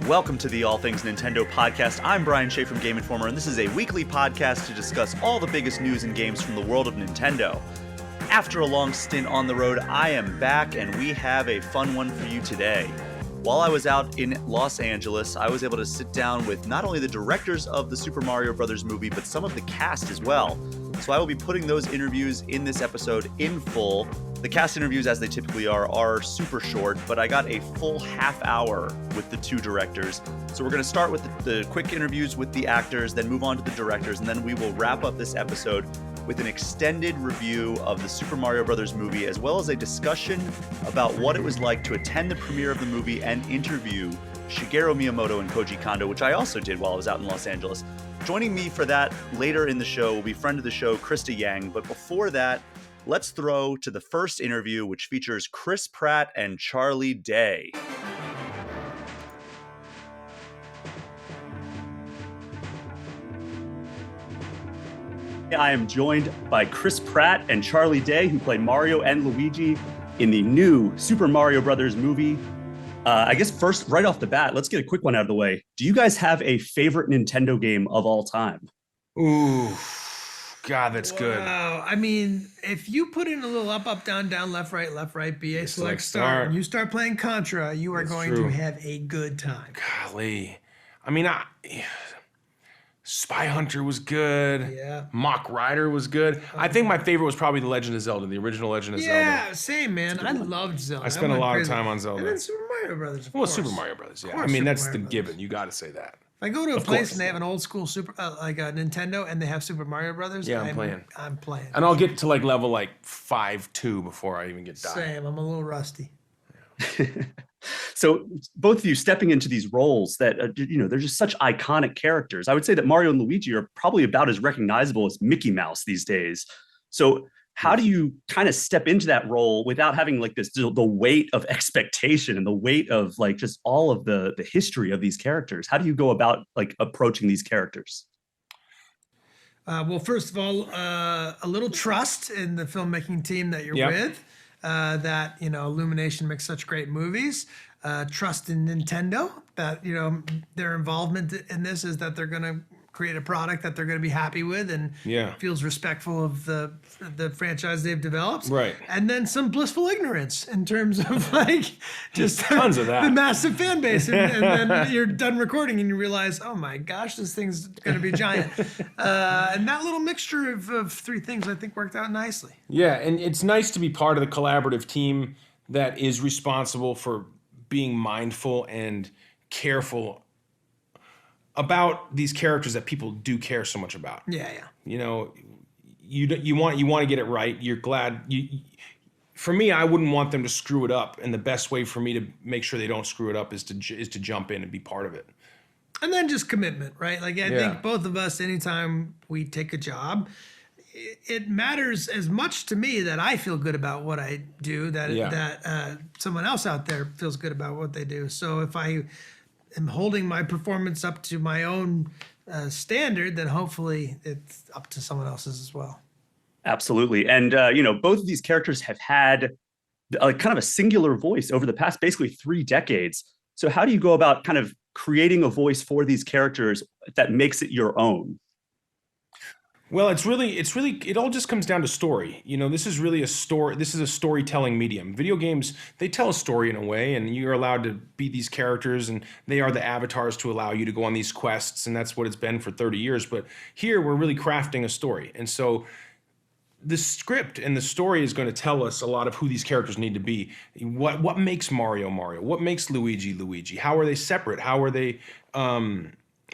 Welcome to the All Things Nintendo podcast. I'm Brian Shea from Game Informer, and this is a weekly podcast to discuss all the biggest news and games from the world of Nintendo. After a long stint on the road, I am back, and we have a fun one for you today. While I was out in Los Angeles, I was able to sit down with not only the directors of the Super Mario Bros. Movie, but some of the cast as well. So I will be putting those interviews in this episode in full. The cast interviews, as they typically are super short, but I got a full half hour with the two directors. So we're going to start with the quick interviews with the actors, then move on to the directors, and then we will wrap up this episode with an extended review of the Super Mario Bros. Movie, as well as a discussion about what it was like to attend the premiere of the movie and interview Shigeru Miyamoto and Koji Kondo, which I also did while I was out in Los Angeles. Joining me for that later in the show will be friend of the show, Krysta Yang. But before that, let's throw to the first interview, which features Chris Pratt and Charlie Day. I am joined by Chris Pratt and Charlie Day, who play Mario and Luigi in the new Super Mario Bros. Movie. I guess first, right off the bat, let's get a quick one out of the way. Do you guys have a favorite Nintendo game of all time? Ooh, God, that's good. Wow. I mean, if you put in a little up, down, left, right, BA, select, start, and you start playing Contra, you are going to have a good time. Golly. I mean, Spy Hunter was good. Yeah. Mock Rider was good. I think my favorite was probably The Legend of Zelda, the original Legend of Zelda. Yeah, same, man. I loved Zelda. I spent a lot of time on Zelda. And then Super Mario Brothers, of Well, course. Super Mario Brothers, yeah. I course mean, that's Super the Mario given. You got to say that. If I go to a Of place course. and they have an old school like a Nintendo and they have Super Mario Brothers, Yeah, I'm playing. I'm playing. And I'll get to like level 5-2 before I even get died. Same. I'm a little rusty. So both of you stepping into these roles that, they're just such iconic characters. I would say that Mario and Luigi are probably about as recognizable as Mickey Mouse these days. So how do you kind of step into that role without having like the weight of expectation and the weight of like just all of the history of these characters? How do you go about like approaching these characters? Well, first of all, a little trust in the filmmaking team that you're with. That Illumination makes such great movies. Trust in Nintendo that their involvement in this is that they're going to create a product that they're going to be happy with and feels respectful of the franchise they've developed. Right. And then some blissful ignorance in terms of like just tons of that. The massive fan base, and then you're done recording and you realize, oh my gosh, this thing's going to be giant. And that little mixture of three things I think worked out nicely. Yeah, and it's nice to be part of the collaborative team that is responsible for being mindful and careful about these characters that people do care so much about. Yeah. You want to get it right. You're glad. For me, I wouldn't want them to screw it up, and the best way for me to make sure they don't screw it up is to jump in and be part of it. And then just commitment, right? Like I think both of us, anytime we take a job, it matters as much to me that I feel good about what I do, that someone else out there feels good about what they do. So if I am holding my performance up to my own standard, then hopefully it's up to someone else's as well. Absolutely. And, both of these characters have had kind of a singular voice over the past basically 3 decades. So how do you go about kind of creating a voice for these characters that makes it your own? Well, it all just comes down to story. This is really a story. This is a storytelling medium. Video games, they tell a story in a way, and you're allowed to be these characters, and they are the avatars to allow you to go on these quests, and that's what it's been for 30 years. But here, we're really crafting a story. And so the script and the story is going to tell us a lot of who these characters need to be. What makes Mario Mario? What makes Luigi Luigi? How are they separate? How are they...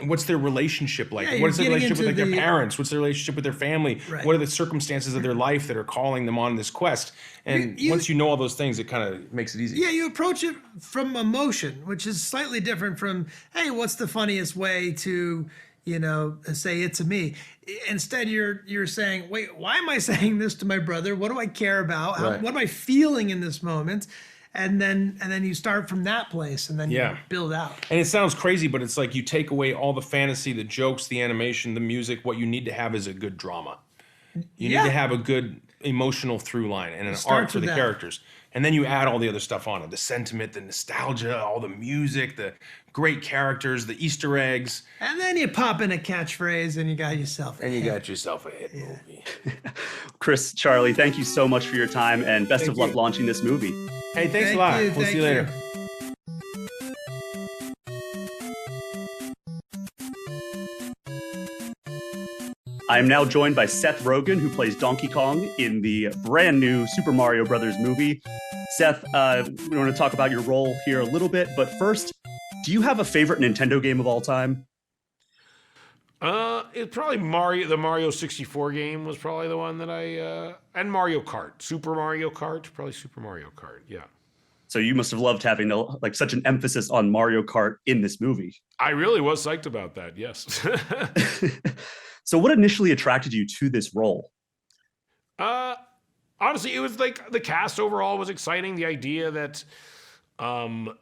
what's their relationship like? Yeah, what is their relationship with their parents? What's their relationship with their family? Right. What are the circumstances of their life that are calling them on this quest? And once you know all those things, it kind of makes it easy. Yeah, you approach it from emotion, which is slightly different from, hey, what's the funniest way to, say it to me? Instead, you're saying, wait, why am I saying this to my brother? What do I care about? What am I feeling in this moment? And then you start from that place and then you build out. And it sounds crazy, but it's like you take away all the fantasy, the jokes, the animation, the music. What you need to have is a good drama. You need to have a good emotional through line and an starts arc for with the that. characters. And then you add all the other stuff on it, the sentiment, the nostalgia, all the music, the great characters, the Easter eggs. And then you pop in a catchphrase and you got yourself a hit. Got yourself a hit movie. Chris, Charlie, thank you so much for your time, and best of luck launching this movie. Hey, thanks a lot. We'll see you later. I am now joined by Seth Rogen, who plays Donkey Kong in the brand new Super Mario Brothers movie. Seth, we want to talk about your role here a little bit, but first, do you have a favorite Nintendo game of all time? It's probably Mario. The Mario 64 game was probably the one that and Mario Kart, Super Mario Kart, probably Super Mario Kart. Yeah. So you must have loved having such an emphasis on Mario Kart in this movie. I really was psyched about that. Yes. So what initially attracted you to this role? Honestly, it was like the cast overall was exciting. The idea that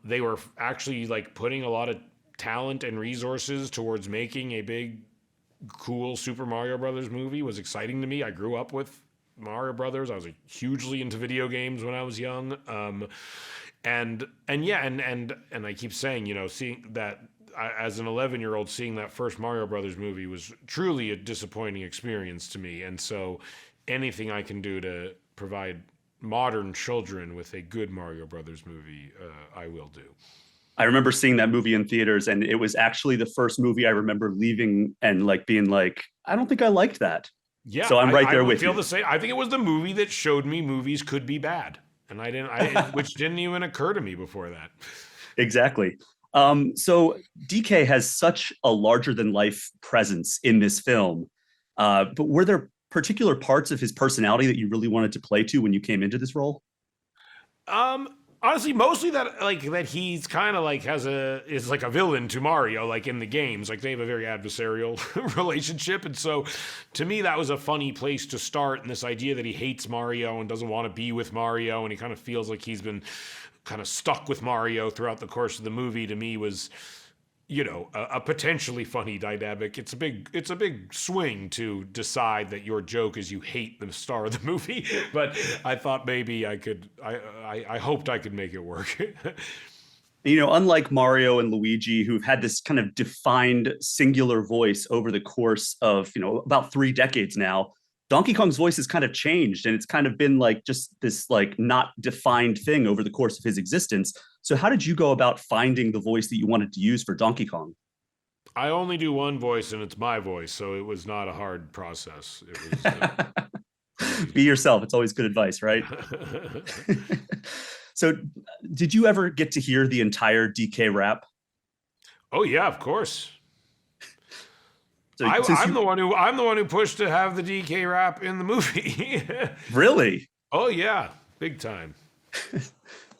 they were actually like putting a lot of talent and resources towards making a big, cool Super Mario Brothers movie was exciting to me. I grew up with Mario Brothers. I was hugely into video games when I was young. And I keep saying, seeing that as an 11-year-old, seeing that first Mario Brothers movie was truly a disappointing experience to me. And so anything I can do to provide modern children with a good Mario Brothers movie, I will do. I remember seeing that movie in theaters, and it was actually the first movie I remember leaving and being like, I don't think I liked that. Yeah. So I'm right there with you. I feel the same. I think it was the movie that showed me movies could be bad. And which didn't even occur to me before that. Exactly. So DK has such a larger than life presence in this film. But were there particular parts of his personality that you really wanted to play to when you came into this role? Honestly, mostly that he's kind of is like a villain to Mario, like in the games. Like they have a very adversarial relationship. And so to me, that was a funny place to start. And this idea that he hates Mario and doesn't want to be with Mario. And he kind of feels like he's been kind of stuck with Mario throughout the course of the movie, to me was, a potentially funny dynamic. It's a big swing to decide that your joke is you hate the star of the movie, but I thought maybe I hoped I could make it work. Unlike Mario and Luigi, who've had this kind of defined singular voice over the course of, about 3 decades now, Donkey Kong's voice has kind of changed, and it's kind of been just this not defined thing over the course of his existence. So how did you go about finding the voice that you wanted to use for Donkey Kong? I only do one voice, and it's my voice, so it was not a hard process. It was be yourself. It's always good advice, right? So did you ever get to hear the entire DK rap? Oh yeah, of course. So, I'm the one who pushed to have the DK rap in the movie. Really? Oh yeah, big time.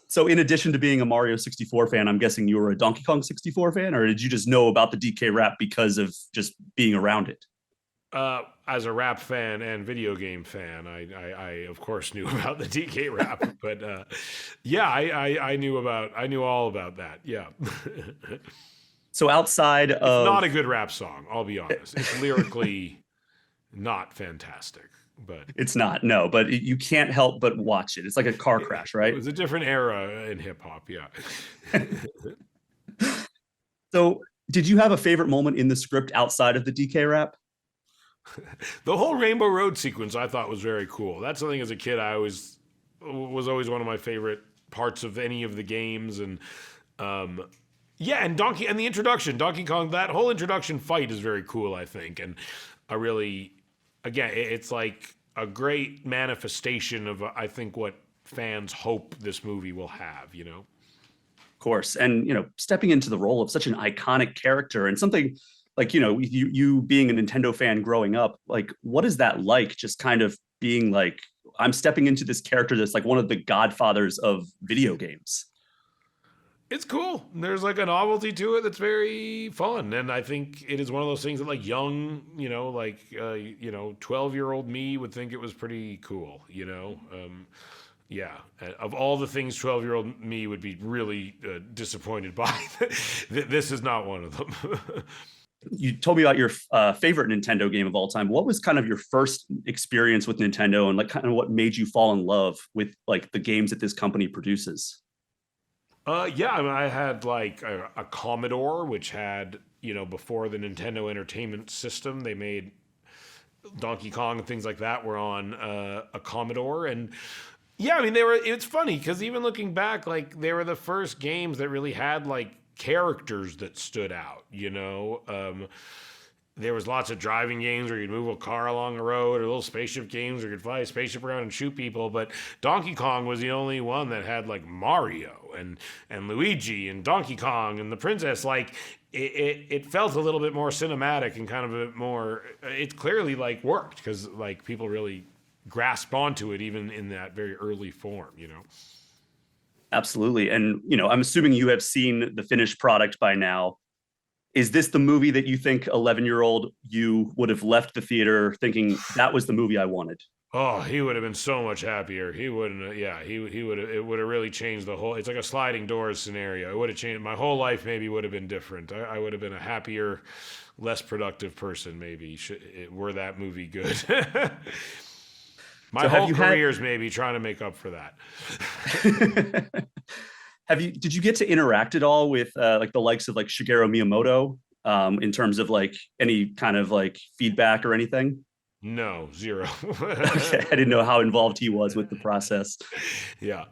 So in addition to being a Mario 64 fan, I'm guessing you were a Donkey Kong 64 fan, or did you just know about the DK rap because of just being around it? As a rap fan and video game fan, I of course knew about the DK rap, but yeah, I knew all about that. Yeah. So outside of... It's not a good rap song, I'll be honest. It's lyrically not fantastic, but... It's not, no, but you can't help but watch it. It's like a car crash, right? It was a different era in hip-hop, yeah. So did you have a favorite moment in the script outside of the DK rap? The whole Rainbow Road sequence I thought was very cool. That's something as a kid was always one of my favorite parts of any of the games, and... yeah, and the introduction, Donkey Kong, that whole introduction fight is very cool, I think. And I really, again, it's like a great manifestation of, I think, what fans hope this movie will have, Of course. And, stepping into the role of such an iconic character and something like, you being a Nintendo fan growing up, what is that like? Just kind of being like, I'm stepping into this character that's like one of the godfathers of video games. It's cool. There's a novelty to it that's very fun. And I think it is one of those things that young, 12-year-old me would think it was pretty cool, Yeah. Of all the things 12-year-old me would be really disappointed by, this is not one of them. you told me about your favorite Nintendo game of all time. What was kind of your first experience with Nintendo, and like kind of what made you fall in love with like the games that this company produces? Yeah, I mean, I had like a Commodore, which had, before the Nintendo Entertainment System, they made Donkey Kong and things like that were on a Commodore. And yeah, I mean, it's funny because even looking back, like they were the first games that really had like characters that stood out, there was lots of driving games where you'd move a car along the road, or little spaceship games where you could fly a spaceship around and shoot people. But Donkey Kong was the only one that had like Mario and Luigi and Donkey Kong and the princess. Like it felt a little bit more cinematic and kind of a bit more. It clearly like worked because like people really grasped onto it even in that very early form. Absolutely, and I'm assuming you have seen the finished product by now. Is this the movie that you think 11-year-old you would have left the theater thinking that was the movie I wanted? Oh, he would have been so much happier. He wouldn't. Yeah, he would have. It would have really changed the whole. It's like a sliding doors scenario. It would have changed my whole life. Maybe would have been different. I would have been a happier, less productive person. Maybe were that movie good. My whole career's maybe trying to make up for that. Did you get to interact at all with like the likes of like Shigeru Miyamoto in terms of like any kind of like feedback or anything? No, zero. Okay, I didn't know how involved he was with the process. Yeah.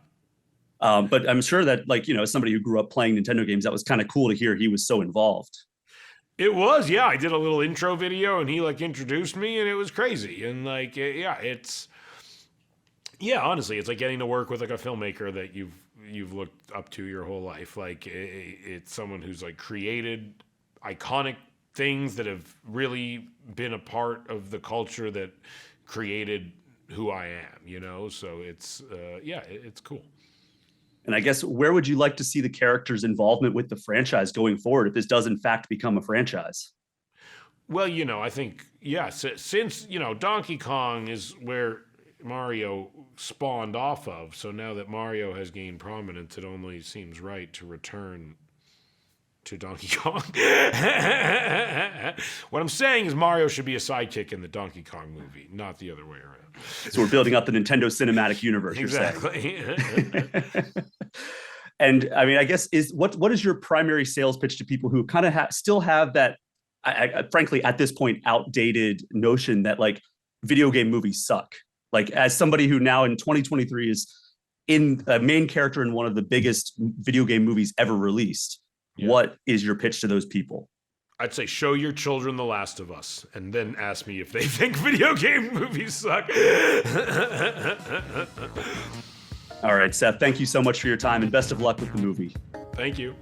But I'm sure that like, as somebody who grew up playing Nintendo games, that was kind of cool to hear he was so involved. It was, yeah. I did a little intro video and he like introduced me and it was crazy. And like, honestly, it's like getting to work with like a filmmaker that you've looked up to your whole life. Like it's someone who's like created iconic things that have really been a part of the culture that created who I am, so it's it's cool. And I guess where would you like to see the character's involvement with the franchise going forward if this does in fact become a franchise? Well, I think, since, Donkey Kong is where Mario spawned off of. So now that Mario has gained prominence, it only seems right to return to Donkey Kong. What I'm saying is Mario should be a sidekick in the Donkey Kong movie, not the other way around. So we're building up the Nintendo Cinematic Universe. Exactly. You're saying. And I mean, I guess what is your primary sales pitch to people who kind of still have that, frankly, at this point, outdated notion that like video game movies suck? Like as somebody who now in 2023 is in a main character in one of the biggest video game movies ever released, what is your pitch to those people? I'd say show your children The Last of Us and then ask me if they think video game movies suck. All right, Seth, thank you so much for your time and best of luck with the movie. Thank you.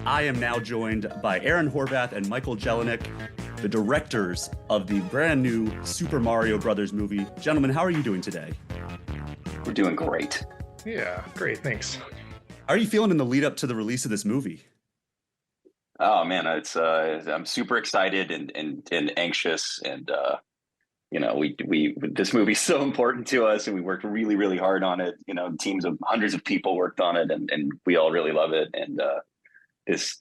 I am now joined by Aaron Horvath and Michael Jelenic, the directors of the brand new Super Mario Brothers movie. Gentlemen, how are you doing today? We're doing great. Yeah, great, thanks. How are you feeling in the lead up to the release of this movie? Oh man, I'm super excited and anxious, and we this movie's so important to us, and we worked really, really hard on it. Teams of hundreds of people worked on it, and we all really love it. And this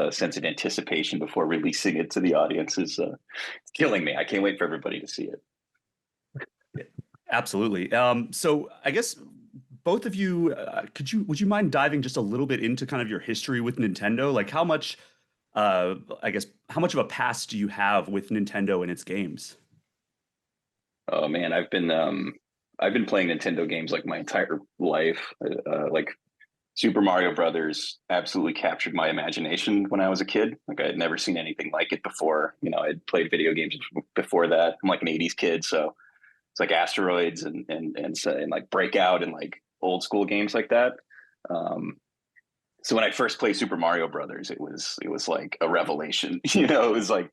sense of anticipation before releasing it to the audience is killing me. I can't wait for everybody to see it. Absolutely. So I guess both of you, would you mind diving just a little bit into kind of your history with Nintendo? Like how much of a past do you have with Nintendo and its games? Oh man, I've been playing Nintendo games like my entire life. Like Super Mario Brothers absolutely captured my imagination when I was a kid. Like I had never seen anything like it before. I'd played video games before that. I'm like an 80s kid, so it's like Asteroids and like Breakout and like old school games like that. So when I first played Super Mario Brothers, it was like a revelation. It was like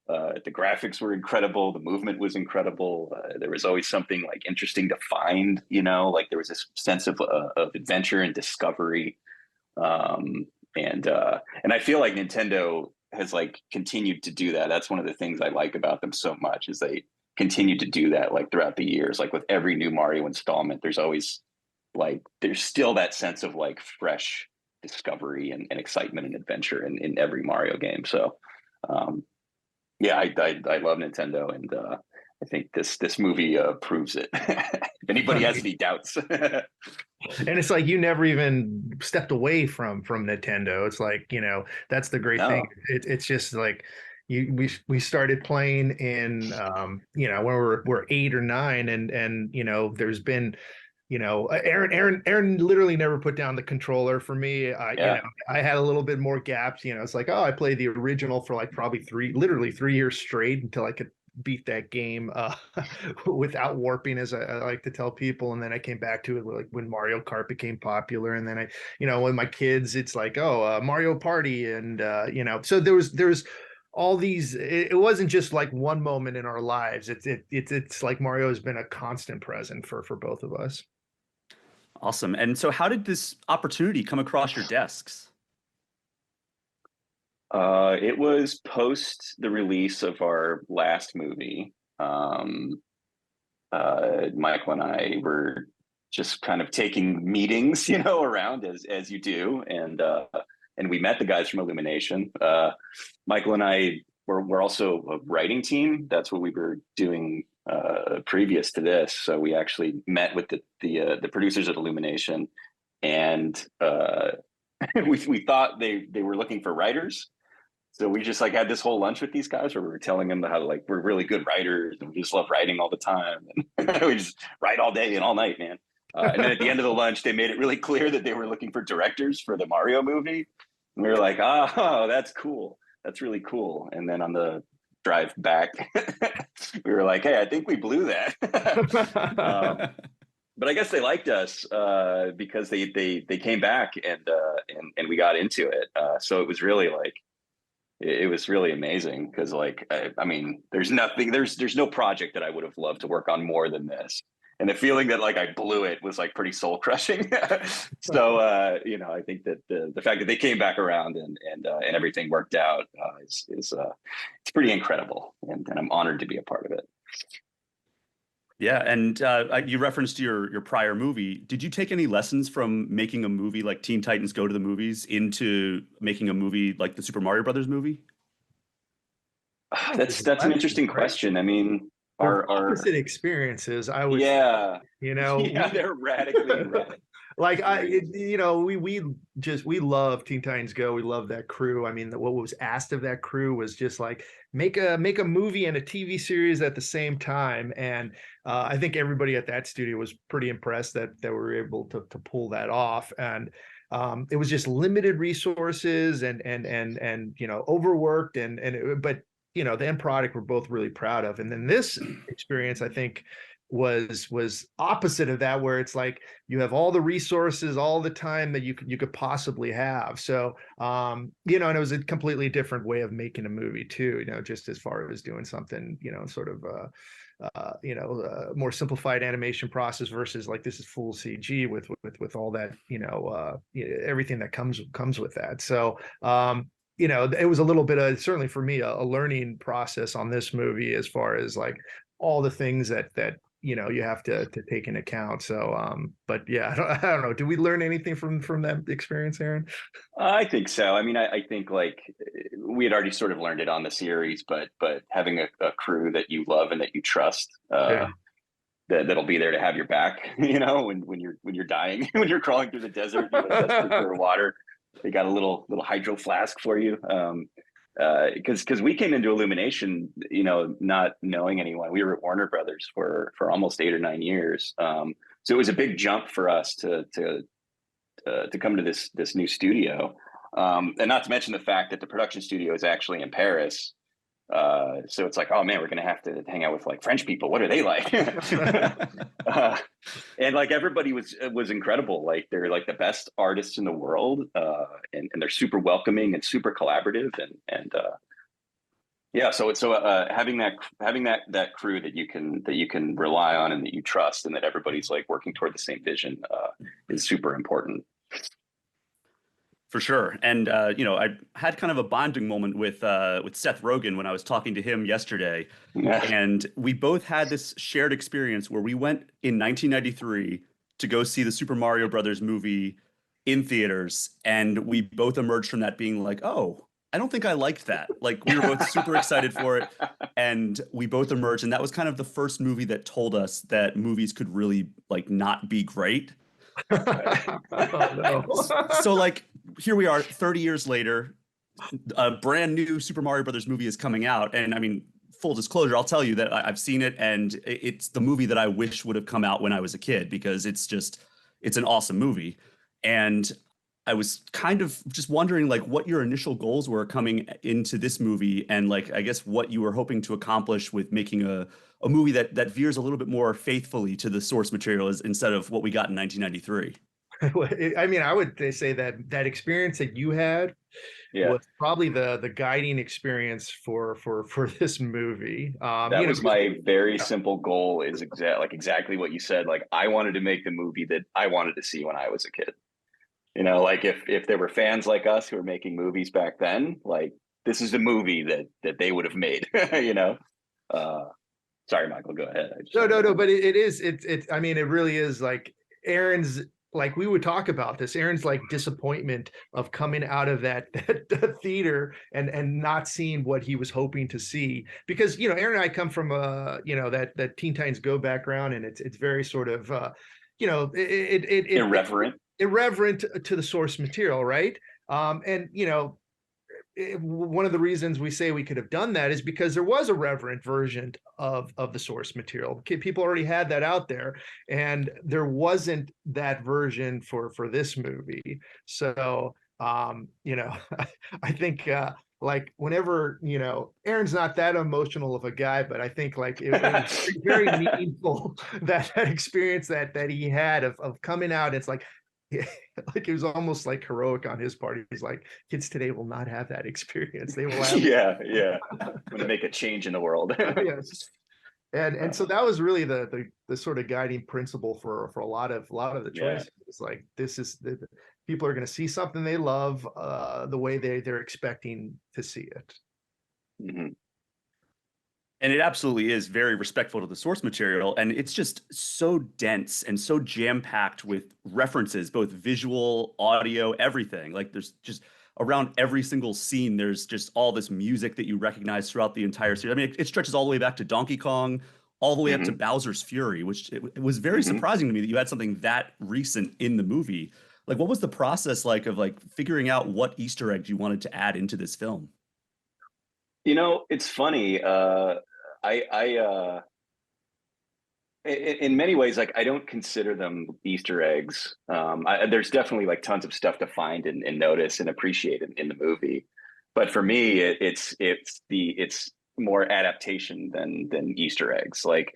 the graphics were incredible, the movement was incredible. There was always something like interesting to find. Like there was this sense of adventure and discovery. And I feel like Nintendo has like continued to do that. That's one of the things I like about them so much is they continue to do that like throughout the years. Like with every new Mario installment, there's always like there's still that sense of like fresh discovery and excitement and adventure in every Mario game. So yeah, I love Nintendo, and I think this movie proves it. If anybody has any doubts. And it's like you never even stepped away from Nintendo. It's like, that's the great thing. It's just like we started playing in when we're 8 or 9, and there's been Aaron literally never put down the controller for me. I had a little bit more gaps. It's like, I played the original for like probably 3 years straight until I could beat that game without warping, as I like to tell people. And then I came back to it like when Mario Kart became popular. And then with my kids, it's like, Mario Party. And, so there's all these, it wasn't just like one moment in our lives. It's like Mario has been a constant present for both of us. Awesome. And so how did this opportunity come across your desks? It was post the release of our last movie. Michael and I were just kind of taking meetings, around as you do, and we met the guys from Illumination. Michael and I were also a writing team. That's what we were doing previous to this. So we actually met with the producers at Illumination, and we thought they were looking for writers. So we just like had this whole lunch with these guys where we were telling them how like we're really good writers and we just love writing all the time, and we just write all day and all night, man. And then at the end of the lunch, they made it really clear that they were looking for directors for the Mario movie. And we were like, oh, that's cool. That's really cool. And then on the drive back, we were like, hey, I think we blew that. But I guess they liked us because they came back and we got into it. So it was really like, it was really amazing because like, I mean, there's no project that I would have loved to work on more than this. And the feeling that like I blew it was like pretty soul crushing. So, I think that the fact that they came back around and everything worked out is it's pretty incredible. And I'm honored to be a part of it. Yeah, and you referenced your prior movie. Did you take any lessons from making a movie like Teen Titans Go to the Movies into making a movie like the Super Mario Brothers movie? That's an interesting question. I mean, our opposite experiences. I was, yeah, yeah, they're radically right. Like we love Teen Titans Go. We love that crew. I mean, what was asked of that crew was just like make a movie and a TV series at the same time. And I think everybody at that studio was pretty impressed that we were able to pull that off. And it was just limited resources and overworked but the end product we're both really proud of. And then this experience, I think, was opposite of that, where it's like you have all the resources all the time that you could possibly have. So and it was a completely different way of making a movie too, just as far as doing something sort of more simplified animation process versus like this is full CG with all that everything that comes with that. So it was a little bit of, certainly for me, a learning process on this movie as far as like all the things that you have to take into account. So, but yeah, I don't know. Did we learn anything from that experience, Aaron? I think so. I mean, I think like we had already sort of learned it on the series, but having a crew that you love and that you trust, that'll be there to have your back, when you're dying, when you're crawling through the desert, desperate for water. They got a little hydro flask for you. Because we came into Illumination, not knowing anyone. We were at Warner Brothers for almost 8 or 9 years. So it was a big jump for us to come to this new studio, and not to mention the fact that the production studio is actually in Paris. So it's like, oh man, we're gonna have to hang out with like French people. What are they like? And like everybody was incredible. Like they're like the best artists in the world, and they're super welcoming and super collaborative, and yeah. So having that crew that you can rely on and that you trust and that everybody's like working toward the same vision is super important. For sure. And, I had kind of a bonding moment with Seth Rogen when I was talking to him yesterday. Yeah. And we both had this shared experience where we went in 1993 to go see the Super Mario Brothers movie in theaters, and we both emerged from that being like, oh, I don't think I liked that. Like, we were both super excited for it, and we both emerged, and that was kind of the first movie that told us that movies could really like not be great. Oh, no. So like, here we are 30 years later, a brand new Super Mario Brothers movie is coming out, and I mean, full disclosure, I'll tell you that I've seen it, and it's the movie that I wish would have come out when I was a kid, because it's an awesome movie. And I was kind of just wondering like what your initial goals were coming into this movie, and like, I guess what you were hoping to accomplish with making a movie that veers a little bit more faithfully to the source material instead of what we got in 1993. I mean, I would say that experience that you had was probably the guiding experience for this movie. That was my very simple goal, is exactly what you said. Like, I wanted to make the movie that I wanted to see when I was a kid. You know, like if there were fans like us who were making movies back then, like, this is the movie that they would have made. You know. Sorry, Michael, go ahead. No. But it's. I mean, it really is like Aaron's. Like, we would talk about this, Aaron's like disappointment of coming out of that theater and not seeing what he was hoping to see, because, you know, Aaron and I come from you know, that Teen Titans Go background, and it's very sort of you know, irreverent to the source material, right? And you know, one of the reasons we say we could have done that is because there was a reverent version of the source material. People already had that out there, and there wasn't that version for this movie. So you know, I think like, whenever, you know, Aaron's not that emotional of a guy, but I think like it was very meaningful, that experience that he had of coming out. It's like, like, it was almost like heroic on his part. He's like, kids today will not have that experience. They will have I'm gonna make a change in the world. Yes. And so that was really the sort of guiding principle for a lot of the choices. It's like, this is people are going to see something they love the way they're expecting to see it. Mm-hmm. And it absolutely is very respectful to the source material, and it's just so dense and so jam-packed with references, both visual, audio, everything. Like, there's just around every single scene, there's just all this music that you recognize throughout the entire series. I mean, it stretches all the way back to Donkey Kong, all the way up to Bowser's Fury, which it was very surprising to me that you had something that recent in the movie. Like, what was the process like of like figuring out what Easter eggs you wanted to add into this film? You know, it's funny. In many ways, like, I don't consider them Easter eggs. There's definitely like tons of stuff to find and notice and appreciate in the movie, but for me, it's more adaptation than Easter eggs. Like,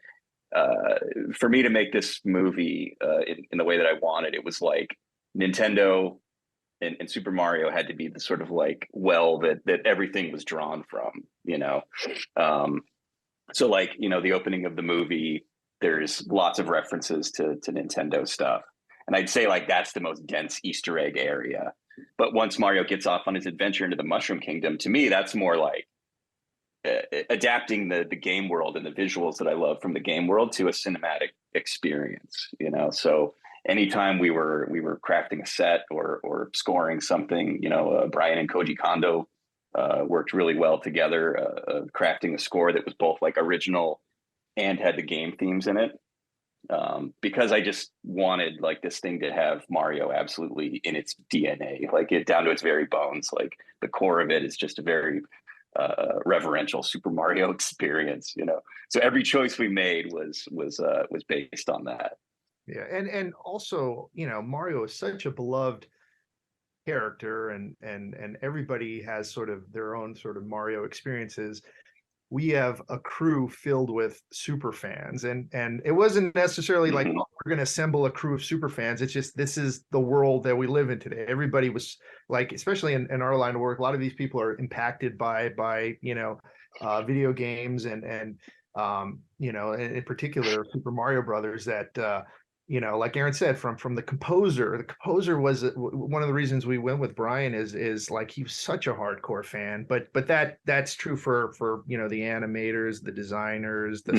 for me to make this movie in the way that I wanted, it was like Nintendo and Super Mario had to be the sort of like well that everything was drawn from, you know. So like, you know, the opening of the movie, there's lots of references to Nintendo stuff. And I'd say like that's the most dense Easter egg area. But once Mario gets off on his adventure into the Mushroom Kingdom, to me, that's more like adapting the game world and the visuals that I love from the game world to a cinematic experience, you know. So anytime we were crafting a set or scoring something, you know, Brian and Koji Kondo worked really well together, crafting a score that was both like original and had the game themes in it, because I just wanted like this thing to have Mario absolutely in its DNA, like it down to its very bones. Like the core of it is just a very reverential Super Mario experience, you know. So every choice we made was based on that. Yeah, and also, you know, Mario is such a beloved character, and everybody has sort of their own sort of Mario experiences. We have a crew filled with super fans, and it wasn't necessarily like, oh, we're going to assemble a crew of super fans. It's just, this is the world that we live in today. Everybody was like, especially in our line of work, a lot of these people are impacted by you know, video games and you know, in particular Super Mario Brothers, that you know, like Aaron said, from the composer. The composer was one of the reasons we went with Brian is like, he was such a hardcore fan, but that's true for you know, the animators, the designers, the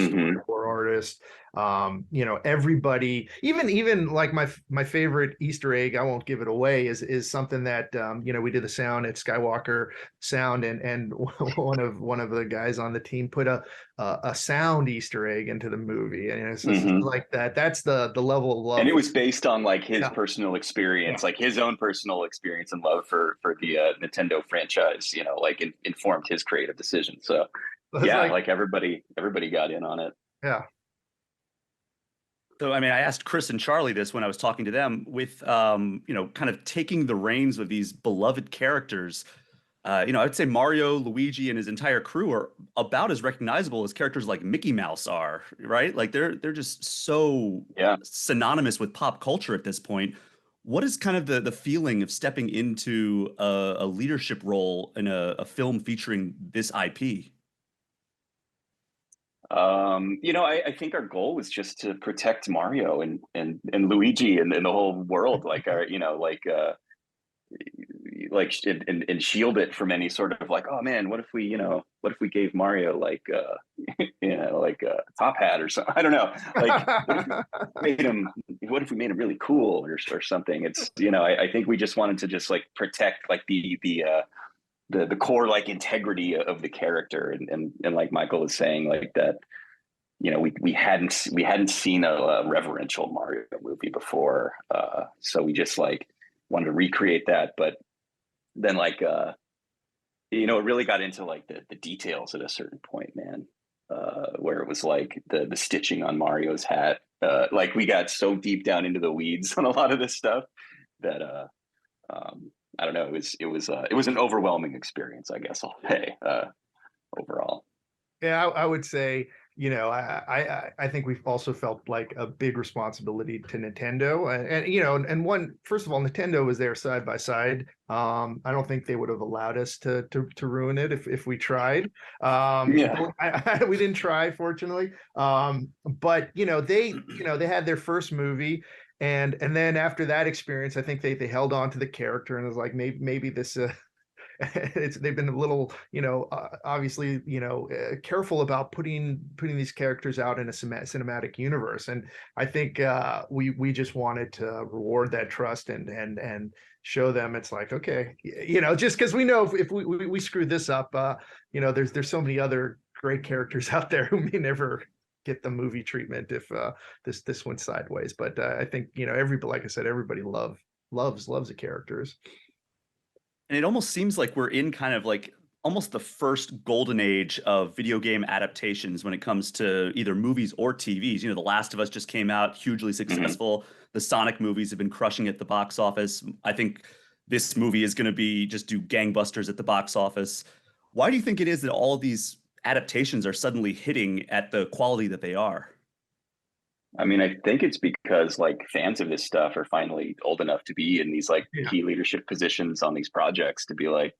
cover artist. Everybody, even like my favorite Easter egg, I won't give it away, is something that we did the sound at Skywalker Sound, and one of the guys on the team put a sound Easter egg into the movie, and it's just like that. That's the level of love, and it was based on like his personal experience, like his own personal experience and love for the Nintendo franchise. Like informed his creative decision. So yeah, like everybody got in on it. Yeah. So, I mean, I asked Chris and Charlie this when I was talking to them with, kind of taking the reins of these beloved characters. I would say Mario, Luigi, and his entire crew are about as recognizable as characters like Mickey Mouse are, right? Like they're just so synonymous with pop culture at this point. What is kind of the feeling of stepping into a leadership role in a film featuring this IP? I think our goal was just to protect Mario and Luigi and the whole world, like and shield it from any sort of like, oh man, what if we gave Mario like a top hat or something? I don't know. Like what if we made him really cool or something? It's I think we just wanted to just like protect like the core like integrity of the character, and like Michael was saying, like that we hadn't seen a reverential Mario movie before, so we just like wanted to recreate that. But then like it really got into like the details at a certain point, man, where it was like the stitching on Mario's hat, like we got so deep down into the weeds on a lot of this stuff that I don't know. It was an overwhelming experience, I guess I'll say, overall. Yeah, I would say, I think we've also felt like a big responsibility to Nintendo, and one, first of all, Nintendo was there side by side. I don't think they would have allowed us to ruin it if we tried. We didn't try, fortunately. But they had their first movie. And then after that experience, I think they held on to the character, and it was like maybe this they've been a little obviously careful about putting these characters out in a cinematic universe, and I think we just wanted to reward that trust and show them it's like, okay, just because we know if we screw this up, there's so many other great characters out there who may never get the movie treatment if this went sideways. But I think like I said, everybody loves the characters, and it almost seems like we're in kind of like almost the first golden age of video game adaptations when it comes to either movies or TVs. The Last of Us just came out, hugely successful. The Sonic movies have been crushing at the box office. I think this movie is going to do gangbusters at the box office. Why do you think it is that all of these adaptations are suddenly hitting at the quality that they are? I mean, I think it's because like fans of this stuff are finally old enough to be in these like key leadership positions on these projects to be like,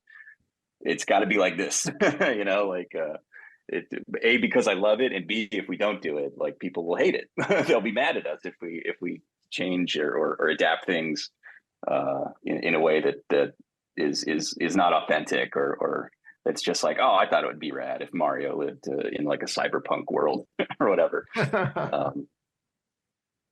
it's got to be like this, because I love it, and B, if we don't do it, like people will hate it. They'll be mad at us if we change or adapt things in a way that is not authentic, or it's just like, oh, I thought it would be rad if Mario lived in like a cyberpunk world or whatever.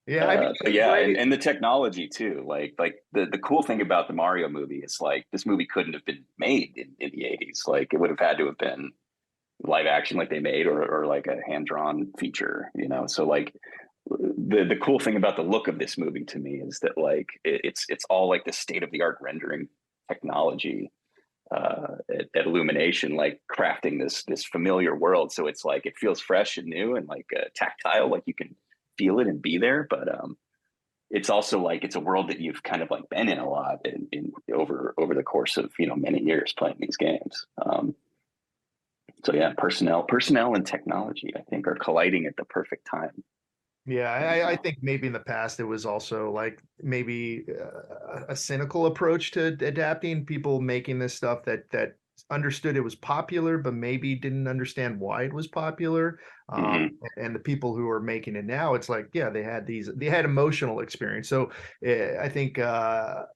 And the technology too. Like the cool thing about the Mario movie is like this movie couldn't have been made in the 80s. Like it would have had to have been live action like they made, or like a hand-drawn feature, So like the cool thing about the look of this movie to me is that like it's all like the state-of-the-art rendering technology at Illumination, like crafting this familiar world. So it's like it feels fresh and new and like tactile, like you can feel it and be there. But it's also like it's a world that you've kind of like been in a lot in over the course of many years playing these games. So yeah, personnel and technology, I think, are colliding at the perfect time. Yeah, I think maybe in the past it was also like maybe a cynical approach to adapting, people making this stuff that understood it was popular, but maybe didn't understand why it was popular. And the people who are making it now, it's like, yeah, they had emotional experience. So I think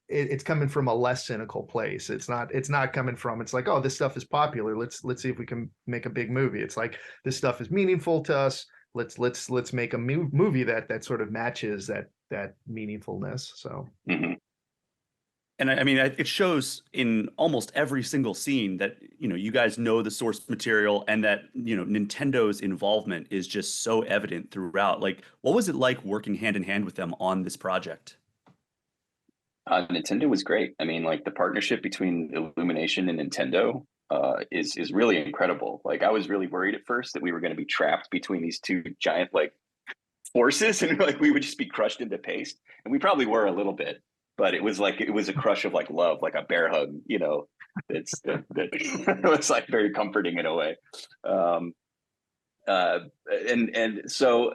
it's coming from a less cynical place. It's not coming from, it's like, oh, this stuff is popular, let's see if we can make a big movie. It's like, this stuff is meaningful to us. let's make a movie that sort of matches that meaningfulness. So. Mm-hmm. And I mean, it shows in almost every single scene that, you guys know the source material, and that, Nintendo's involvement is just so evident throughout. Like, what was it like working hand in hand with them on this project? Nintendo was great. I mean, like, the partnership between Illumination and Nintendo is really incredible. Like, I was really worried at first that we were going to be trapped between these two giant like forces, and like we would just be crushed into paste. And we probably were a little bit, but it was a crush of like love, like a bear hug. That was like very comforting in a way. And so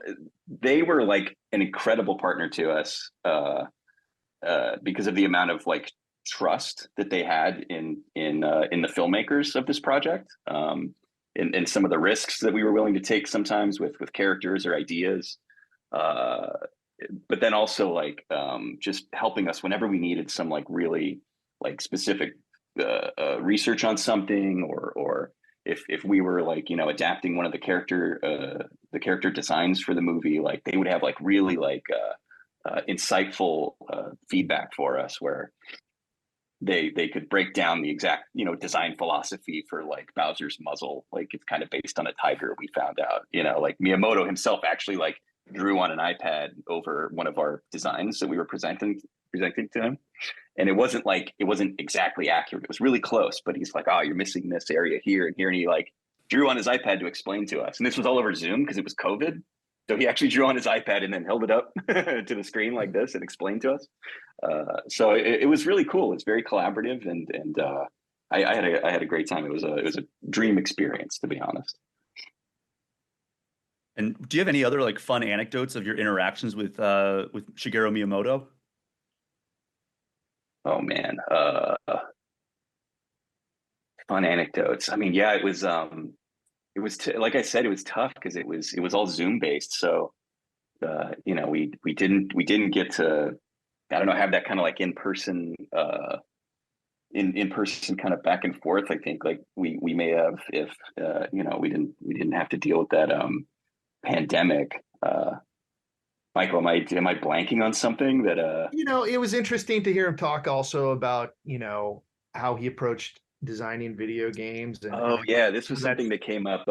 they were like an incredible partner to us. Because of the amount of like trust that they had in the filmmakers of this project, and some of the risks that we were willing to take sometimes with characters or ideas, but then also like just helping us whenever we needed some like really like specific research on something, or if we were like adapting one of the character designs for the movie, like they would have like really like insightful feedback for us, where they could break down the exact design philosophy for like Bowser's muzzle. Like, it's kind of based on a tiger, we found out. Like Miyamoto himself actually like drew on an iPad over one of our designs that we were presenting to him, and it wasn't exactly accurate. It was really close, but he's like, oh, you're missing this area here and here, and he like drew on his iPad to explain to us. And this was all over Zoom because it was COVID. So he actually drew on his iPad and then held it up to the screen like this and explained to us. So it was really cool. It's very collaborative, and I had a great time. It was a dream experience, to be honest. And do you have any other like fun anecdotes of your interactions with Shigeru Miyamoto? Oh man, fun anecdotes. I mean, yeah, it was. Like I said, it was tough because it was all Zoom based. So, we didn't get to, I don't know, have that kind of like in person kind of back and forth. I think like we may have if we didn't have to deal with that pandemic. Michael, am I blanking on something that it was interesting to hear him talk also about how he approached designing video games. This was something that came up.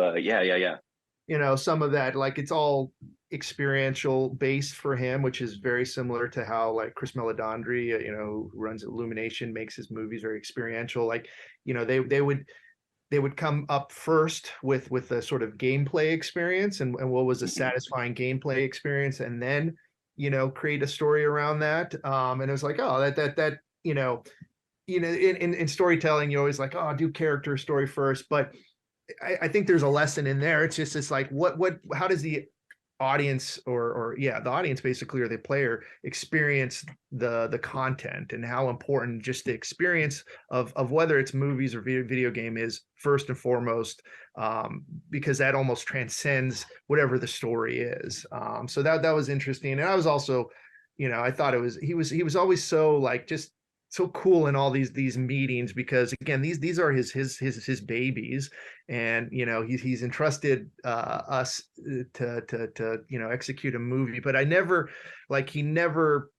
Some of that, like, it's all experiential based for him, which is very similar to how like Chris Meledandri, who runs Illumination, makes his movies very experiential. Like, they would come up first with a sort of gameplay experience and what was a satisfying gameplay experience, and then create a story around that. And it was like, oh, that in storytelling, you're always like, oh, do character story first. But I think there's a lesson in there. It's like, how does the audience the audience basically, or the player, experience the content, and how important just the experience of whether it's movies or video game is first and foremost, because that almost transcends whatever the story is. So that was interesting. And I was also, I thought he was always so like just so cool in all these meetings, because again, these are his babies, and he's entrusted us to execute a movie. But he never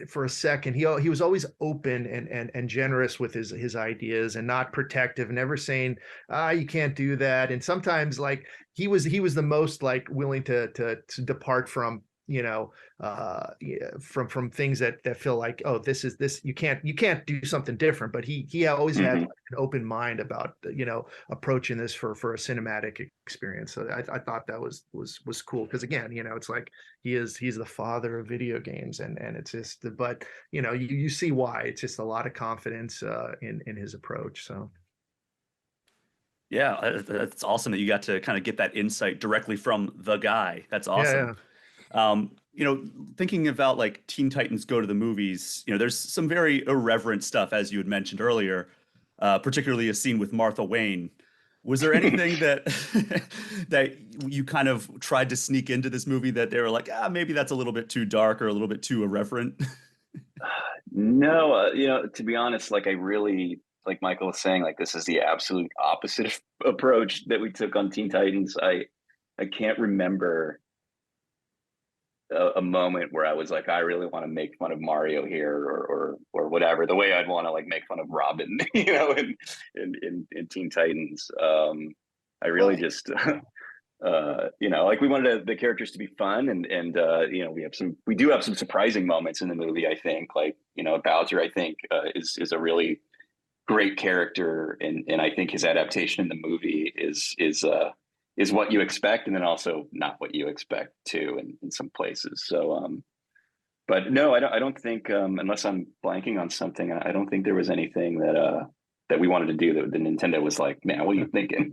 for a second, he was always open and generous with his ideas, and not protective, never saying you can't do that. And sometimes like he was the most like willing to depart from from things that feel like, oh, this you can't do something different. But he always had like an open mind about approaching this for a cinematic experience. So I thought that was cool, because again, it's like he's the father of video games, and it's just, but you see why. It's just a lot of confidence in his approach. So yeah, it's awesome that you got to kind of get that insight directly from the guy. That's awesome. Yeah. Thinking about like Teen Titans Go to the Movies, there's some very irreverent stuff, as you had mentioned earlier, particularly a scene with Martha Wayne. Was there anything that that you kind of tried to sneak into this movie that they were like, maybe that's a little bit too dark or a little bit too irreverent? No, to be honest, like I really, like Michael was saying, like this is the absolute opposite approach that we took on Teen Titans. I can't remember a moment where I was like, I really want to make fun of Mario here, or whatever. The way I'd want to like make fun of Robin, in Teen Titans. I really just, like we wanted the characters to be fun, and we do have some surprising moments in the movie. I think, like Bowser, I think is a really great character, and I think his adaptation in the movie is what you expect, and then also not what you expect too in some places. So, but no, I don't think, unless I'm blanking on something, I don't think there was anything that we wanted to do that the Nintendo was like, man, what are you thinking?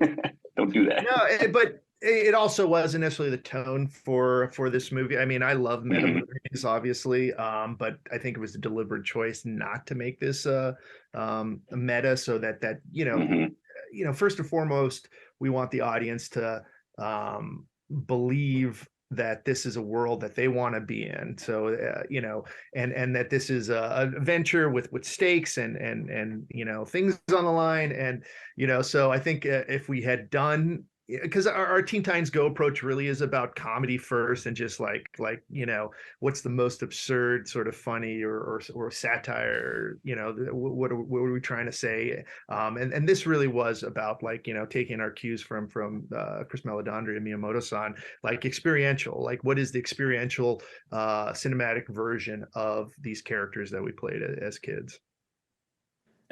Don't do that. No, but it also wasn't necessarily the tone for this movie. I mean, I love meta movies, obviously, but I think it was a deliberate choice not to make this a meta, so that first and foremost, we want the audience to believe that this is a world that they want to be in. So, and that this is a venture with stakes and things on the line. And, so I think if we had done, because our Teen Titans Go approach really is about comedy first, and just like what's the most absurd sort of funny or satire, what are we trying to say, and this really was about taking our cues from Chris Meledandri and Miyamoto-san, like experiential, like what is the experiential cinematic version of these characters that we played as kids.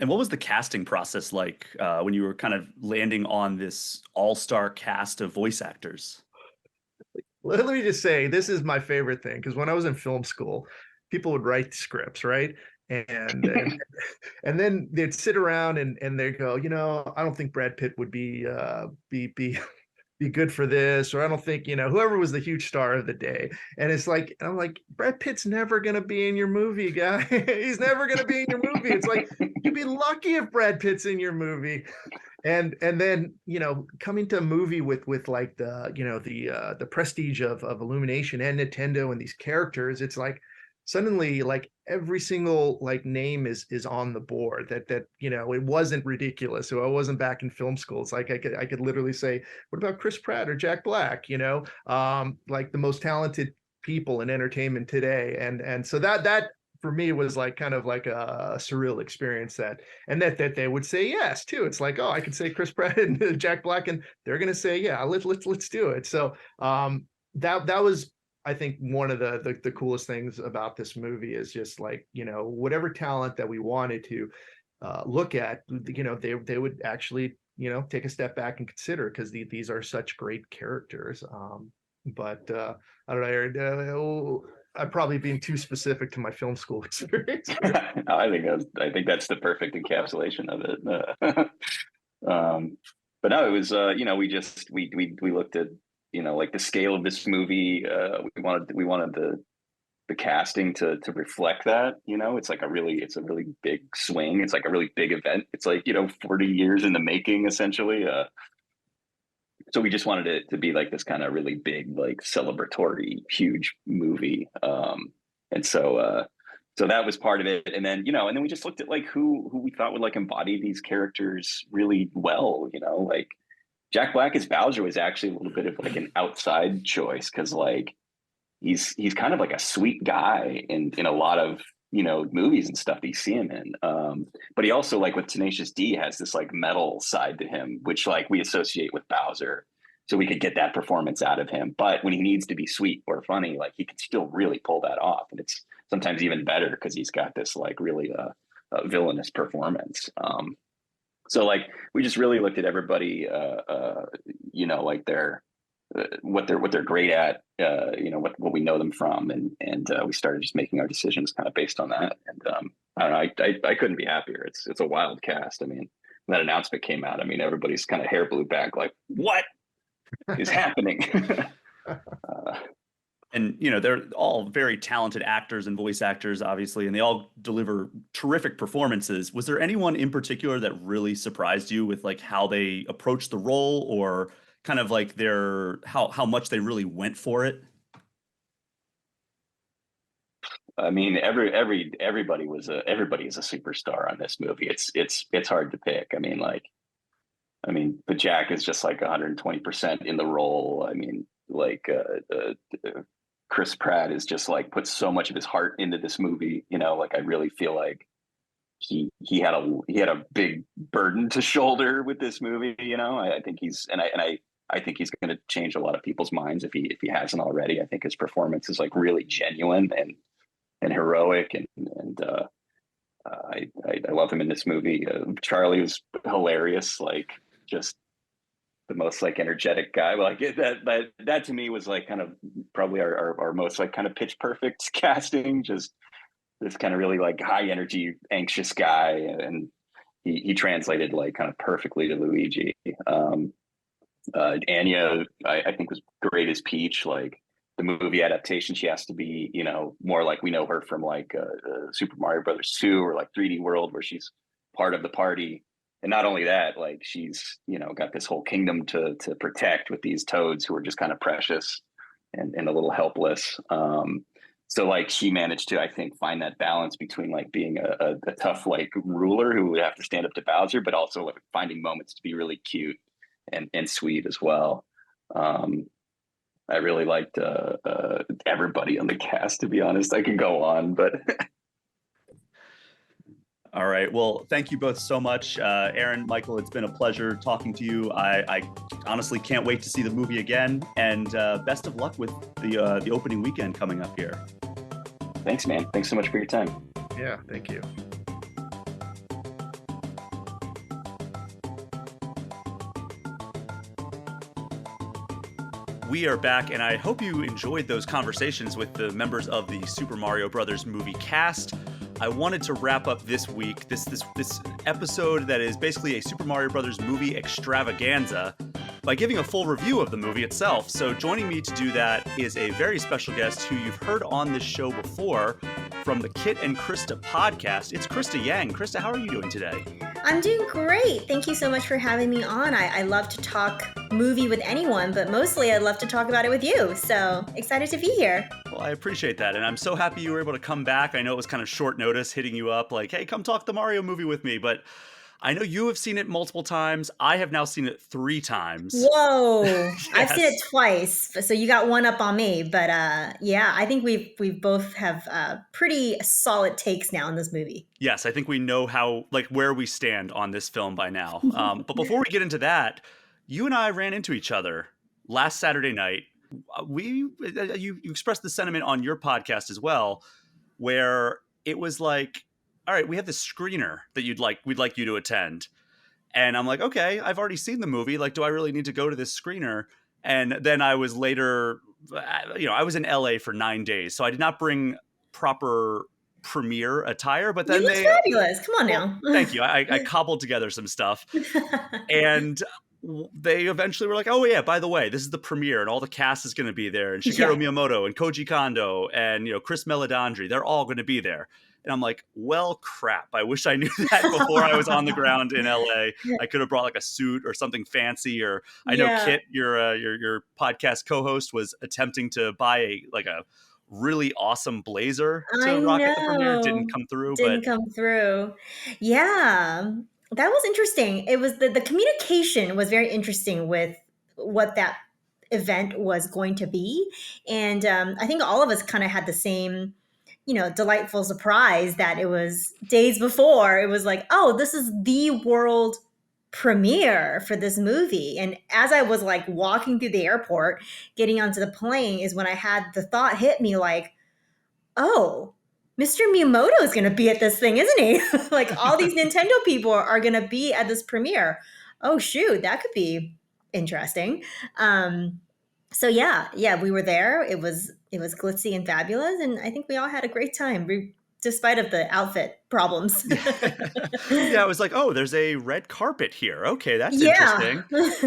And what was the casting process like when you were kind of landing on this all-star cast of voice actors? Let me just say, this is my favorite thing, because when I was in film school, people would write scripts, right? And then they'd sit around and they go, I don't think Brad Pitt would be good for this, or I don't think, whoever was the huge star of the day. And it's like, I'm like, Brad Pitt's never going to be in your movie, guy. He's never going to be in your movie. It's like, you'd be lucky if Brad Pitt's in your movie. And then, coming to a movie with like the prestige of Illumination and Nintendo and these characters, it's like, suddenly like every single like name is on the board, that it wasn't ridiculous. So I wasn't back in film school. It's like I could literally say, what about Chris Pratt or Jack Black, like the most talented people in entertainment today. And so that for me was like kind of like a surreal experience, that they would say yes too. It's like, oh, I could say Chris Pratt and Jack Black, and they're gonna say, yeah, let's do it. So that was, I think, one of the coolest things about this movie, is just like, whatever talent that we wanted to look at, they would actually, take a step back and consider, because these are such great characters. But I don't know, Aaron, I'm probably being too specific to my film school experience. I think that's the perfect encapsulation of it. But no, it was, we looked at, like the scale of this movie. We wanted the casting to reflect that. It's a really big swing. It's like a really big event. It's like 40 years in the making, essentially. So we just wanted it to be like this kind of really big, like celebratory, huge movie. And so that was part of it. And then and then we just looked at like who we thought would like embody these characters really well. Like Jack Black as Bowser was actually a little bit of like an outside choice, because like he's kind of like a sweet guy in a lot of movies and stuff that you see him in, but he also, like with Tenacious D, has this like metal side to him, which like we associate with Bowser, so we could get that performance out of him. But when he needs to be sweet or funny, like he can still really pull that off, and it's sometimes even better because he's got this like really villainous performance. So like we just really looked at everybody, like their what they're great at, what we know them from, and we started just making our decisions kind of based on that. And I don't know, I couldn't be happier. It's a wild cast. I mean, when that announcement came out, I mean, everybody's kind of hair blew back, like, what is happening? And they're all very talented actors and voice actors, obviously, and they all deliver terrific performances. Was there anyone in particular that really surprised you with like how they approached the role, or kind of like how much they really went for it? I mean, everybody is a superstar on this movie. It's hard to pick. But Jack is just like 120% in the role. I mean, like Chris Pratt is just like put so much of his heart into this movie. You know, like I really feel like he had a big burden to shoulder with this movie. You know, I think I think he's going to change a lot of people's minds if he hasn't already. I think his performance is like really genuine and heroic, and I love him in this movie. Charlie was hilarious, like just the most like energetic guy. Like that to me was like kind of probably our most like kind of pitch perfect casting. Just this kind of really like high energy, anxious guy, and he translated like kind of perfectly to Luigi. Anya, I think was great as Peach. Like the movie adaptation, she has to be, you know, more like we know her from like Super Mario Brothers 2 or like 3D World, where she's part of the party. And not only that, like she's, you know, got this whole kingdom to protect with these toads who are just kind of precious and a little helpless. So like she managed to, I think, find that balance between like being a tough like ruler who would have to stand up to Bowser, but also like finding moments to be really cute and sweet as well. I really liked everybody on the cast, to be honest. I could go on, but all right. Well, thank you both so much. Aaron, Michael, it's been a pleasure talking to you. I honestly can't wait to see the movie again. And best of luck with the opening weekend coming up here. Thanks, man. Thanks so much for your time. Yeah, thank you. We are back, and I hope you enjoyed those conversations with the members of the Super Mario Brothers movie cast. I wanted to wrap up this week, this episode that is basically a Super Mario Brothers movie extravaganza, by giving a full review of the movie itself. So joining me to do that is a very special guest who you've heard on this show before from the Kit and Krysta podcast. It's Krysta Yang. Krysta, how are you doing today? I'm doing great. Thank you so much for having me on. I love to talk movie with anyone, but mostly I'd love to talk about it with you. So excited to be here. Well, I appreciate that. And I'm so happy you were able to come back. I know it was kind of short notice hitting you up like, hey, come talk the Mario movie with me. But I know you have seen it multiple times. I have now seen it 3 times. Whoa. Yes. I've seen it twice. So you got one up on me. But yeah, I think we both have pretty solid takes now in this movie. Yes, I think we know where we stand on this film by now. But before we get into that, you and I ran into each other last Saturday night. You expressed the sentiment on your podcast as well, where it was like, all right, we have this screener that we'd like you to attend. And I'm like, okay, I've already seen the movie. Like, do I really need to go to this screener? And then I was later, I was in LA for 9 days, so I did not bring proper premiere attire, but then you look fabulous. Come on now. Thank you. I cobbled together some stuff. And they eventually were like, oh yeah, by the way, this is the premiere and all the cast is going to be there, and Shigeru Miyamoto and Koji Kondo and Chris Meledandri, they're all going to be there. And I'm like, well, crap. I wish I knew that before I was on the ground in LA. I could have brought like a suit or something fancy. Or I know Kit, your podcast co-host, was attempting to buy a really awesome blazer to rock at the premiere. Didn't come through. Yeah, that was interesting. It was the communication was very interesting with what that event was going to be. And I think all of us kind of had the same delightful surprise that it was days before. It was like, oh, this is the world premiere for this movie. And as I was like walking through the airport, getting onto the plane, is when I had the thought hit me like, oh, Mr. Miyamoto is going to be at this thing, isn't he? Like all these Nintendo people are going to be at this premiere. Oh, shoot, that could be interesting. So yeah, we were there. It was glitzy and fabulous, and I think we all had a great time, despite of the outfit problems. Yeah, I was like, oh, there's a red carpet here. Okay, that's interesting.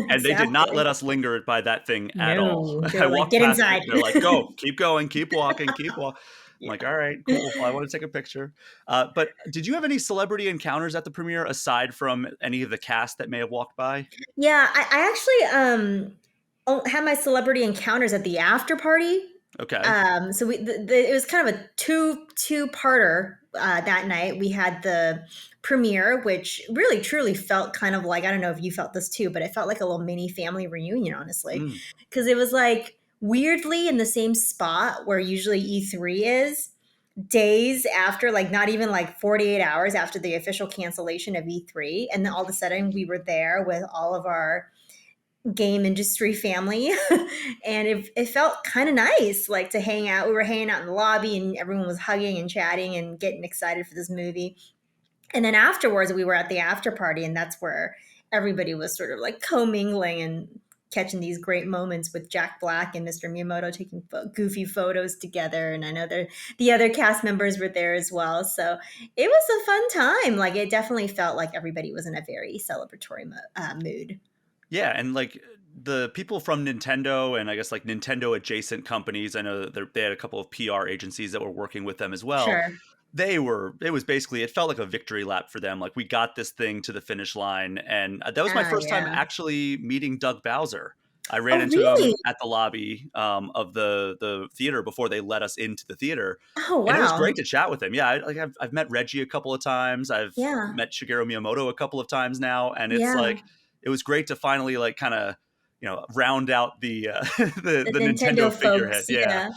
And they did not let us linger by that thing at all. I walked get past inside. It, they're like, go, keep going, keep walking, keep walking. I'm like, all right, cool. Well, I want to take a picture. But did you have any celebrity encounters at the premiere aside from any of the cast that may have walked by? Yeah, I actually had my celebrity encounters at the after party. Okay. So it was kind of a two-parter that night. We had the premiere, which really truly felt kind of like, I don't know if you felt this too, but it felt like a little mini family reunion, honestly, because it was like weirdly in the same spot where usually E3 is, days after, like not even like 48 hours after the official cancellation of E3. And then all of a sudden we were there with all of our game industry family. And it felt kind of nice, like to hang out. We were hanging out in the lobby and everyone was hugging and chatting and getting excited for this movie. And then afterwards we were at the after party, and that's where everybody was sort of like commingling and catching these great moments with Jack Black and Mr. Miyamoto taking goofy photos together. And I know the other cast members were there as well. So it was a fun time. Like it definitely felt like everybody was in a very celebratory mood. Yeah, and like the people from Nintendo and I guess like Nintendo adjacent companies, I know they had a couple of PR agencies that were working with them as well. Sure. It was basically, it felt like a victory lap for them. Like we got this thing to the finish line. And that was my first time actually meeting Doug Bowser. I ran into him at the lobby of the theater before they let us into the theater. Oh, wow. And it was great to chat with him. Yeah, I've met Reggie a couple of times. I've met Shigeru Miyamoto a couple of times now. And it's like, it was great to finally like kind of, round out the Nintendo figurehead. Folks, yeah.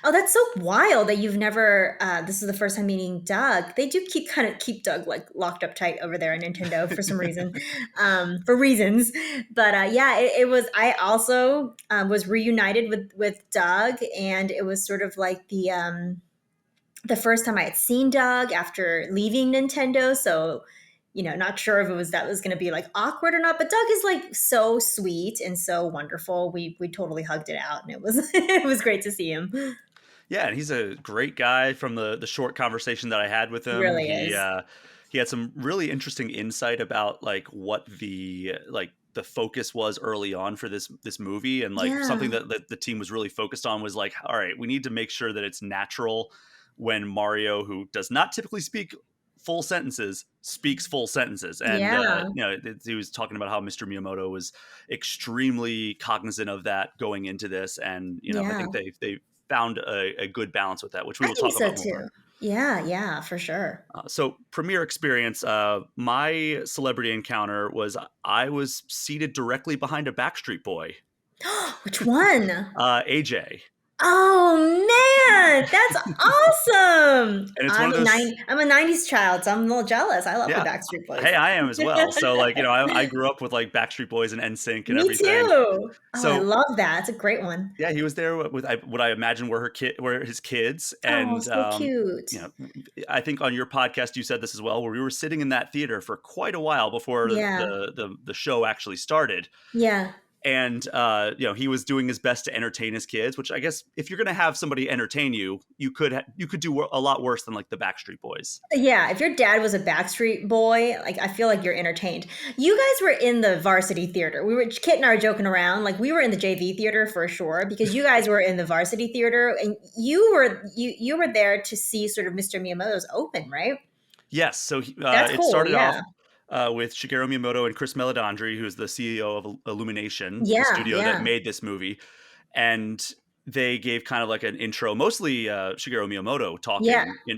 Oh, that's so wild that you've never. This is the first time meeting Doug. They do keep Doug like locked up tight over there at Nintendo for some reason, for reasons. But it was. I also was reunited with Doug, and it was sort of like the first time I had seen Doug after leaving Nintendo. So, not sure if that was going to be like awkward or not, but Doug is like so sweet and so wonderful. We totally hugged it out, and it was great to see him. Yeah, and he's a great guy. From the short conversation that I had with him, really he had some really interesting insight about like what the focus was early on for this movie, and like something that the team was really focused on was like, all right, we need to make sure that it's natural when Mario, who does not typically speak full sentences, speaks full sentences. And he was talking about how Mr. Miyamoto was extremely cognizant of that going into this, and I think they found a good balance with that, which we will talk about more. Yeah, for sure. So premiere experience, my celebrity encounter was I was seated directly behind a Backstreet Boy. Which one? AJ. Oh man, that's awesome! And it's I'm a '90s child, so I'm a little jealous. I love the Backstreet Boys. Hey, I am as well. So like, I grew up with like Backstreet Boys and NSYNC and everything. Me too. So I love that. It's a great one. Yeah, he was there with what I imagine were his kids, and so cute. I think on your podcast you said this as well, where we were sitting in that theater for quite a while before the show actually started. Yeah. And he was doing his best to entertain his kids, which I guess if you're going to have somebody entertain you, you could do a lot worse than like the Backstreet Boys. Yeah, if your dad was a Backstreet Boy, like I feel like you're entertained. You guys were in the varsity theater. Kit and I were joking around, like we were in the JV theater for sure, because you guys were in the varsity theater, and you were there to see sort of Mr. Miyamoto's open, right? Yes. So That's cool, it started off with Shigeru Miyamoto and Chris Meledandri, who's the CEO of Illumination, the studio that made this movie. And they gave kind of like an intro, mostly Shigeru Miyamoto talking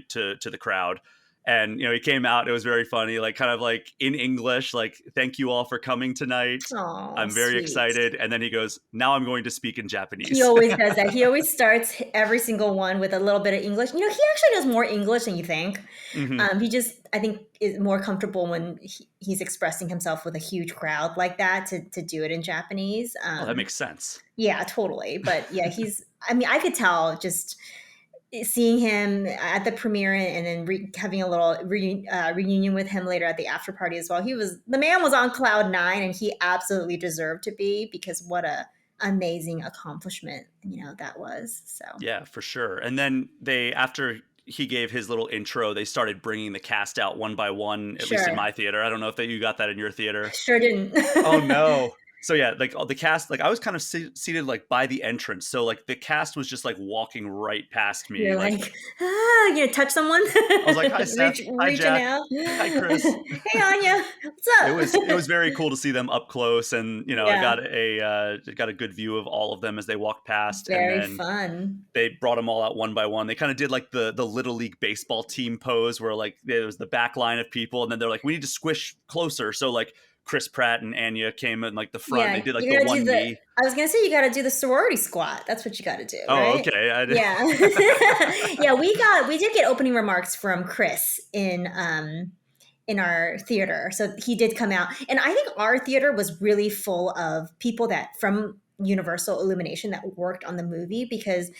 to the crowd. And, he came out, it was very funny, like kind of like in English, like, thank you all for coming tonight. Aww, I'm very excited. And then he goes, now I'm going to speak in Japanese. He always does that. He always starts every single one with a little bit of English. He actually does more English than you think. Mm-hmm. He just, I think, is more comfortable when he's expressing himself with a huge crowd like that to do it in Japanese. That makes sense. Yeah, totally. But yeah, I could tell just seeing him at the premiere and then having a little reunion with him later at the after party as well. The man was on cloud 9, and he absolutely deserved to be, because what a amazing accomplishment, that was. So yeah, for sure. And then after he gave his little intro, they started bringing the cast out one by one, at least in my theater. I don't know if you got that in your theater. Sure didn't. Oh no. So yeah, like the cast, like I was kind of seated like by the entrance. So like the cast was just like walking right past me. You're like you gonna touch someone? I was like, hi Seth, hi Jack, hi Chris. Hey Anya, what's up? It was very cool to see them up close, and I got a good view of all of them as they walked past. Very and then fun. They brought them all out one by one. They kind of did like the Little League baseball team pose, where like there was the back line of people, and then they're like, we need to squish closer. So like Chris Pratt and Anya came in like the front. They did like you the gotta one knee. I was gonna say you got to do the sorority squat. That's what you got to do. Oh, right? okay. Yeah, yeah. We did get opening remarks from Chris in our theater, so he did come out, and I think our theater was really full of people that from Universal Illumination that worked on the movie, because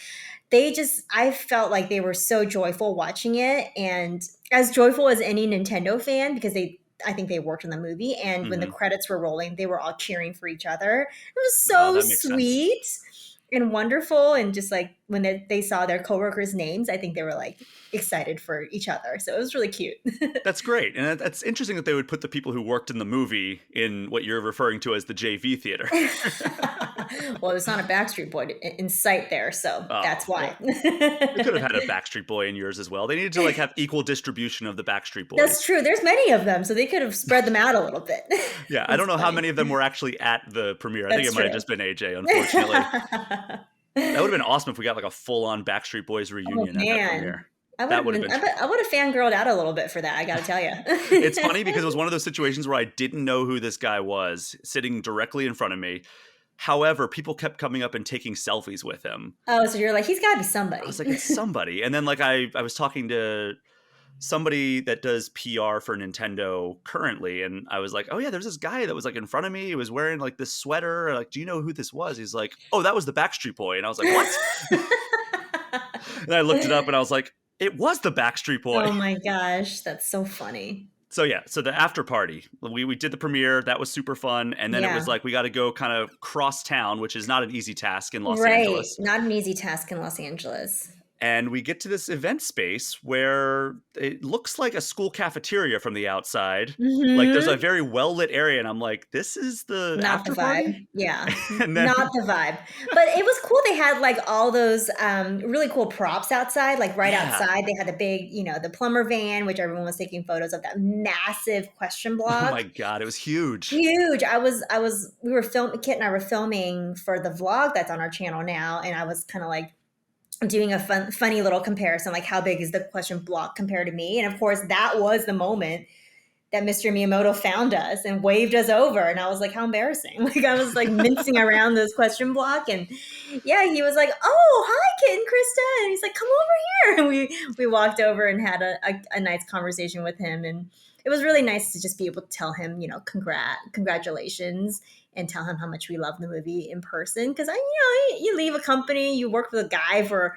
I felt like they were so joyful watching it, and as joyful as any Nintendo fan, because I think they worked on the movie, and when the credits were rolling, they were all cheering for each other. It was so sweet and wonderful, and just like when they saw their coworkers' names, I think they were like excited for each other. So it was really cute. That's great. And that's interesting that they would put the people who worked in the movie in what you're referring to as the JV theater. Well, there's not a Backstreet Boy in sight there, so that's why. Well, they could have had a Backstreet Boy in yours as well. They needed to like have equal distribution of the Backstreet Boys. That's true. There's many of them, so they could have spread them out a little bit. Yeah, I don't know how many of them were actually at the premiere. I think it might have just been AJ, unfortunately. That would have been awesome if we got like a full-on Backstreet Boys reunion at that premiere. I would have fangirled out a little bit for that, I gotta tell you. It's funny because it was one of those situations where I didn't know who this guy was sitting directly in front of me. However, people kept coming up and taking selfies with him. Oh, so you're like, he's gotta be somebody. I was like, it's somebody. And then like I was talking to somebody that does PR for Nintendo currently, and I was like, oh yeah, there's this guy that was like in front of me. He was wearing like this sweater. Like, do you know who this was? He's like, oh, that was the Backstreet Boy. And I was like, what? And I looked it up and I was like, it was the Backstreet Boy. Oh my gosh, that's so funny. So yeah, so the after party, we did the premiere. That was super fun. And then it was like, we got to go kind of cross town, which is not an easy task in Los Angeles. Not an easy task in Los Angeles. And we get to this event space where it looks like a school cafeteria from the outside. Like there's a very well-lit area. And I'm like, this is the not after the vibe. party? Yeah, not the vibe. But it was cool. They had like all those really cool props outside, like outside. They had the big, the plumber van, which everyone was taking photos of, that massive question block. Oh my God, it was huge. Huge. Kit and I were filming for the vlog that's on our channel now. And I was kind of like, doing a funny little comparison, like how big is the question block compared to me? And of course, that was the moment that Mr. Miyamoto found us and waved us over. And I was like, how embarrassing. Like I was like mincing around this question block. And yeah, he was like, oh, hi, Kit and Krysta. And he's like, come over here. And we walked over and had a nice conversation with him. And it was really nice to just be able to tell him, congratulations, and tell him how much we love the movie in person. Because you leave a company, you work with a guy for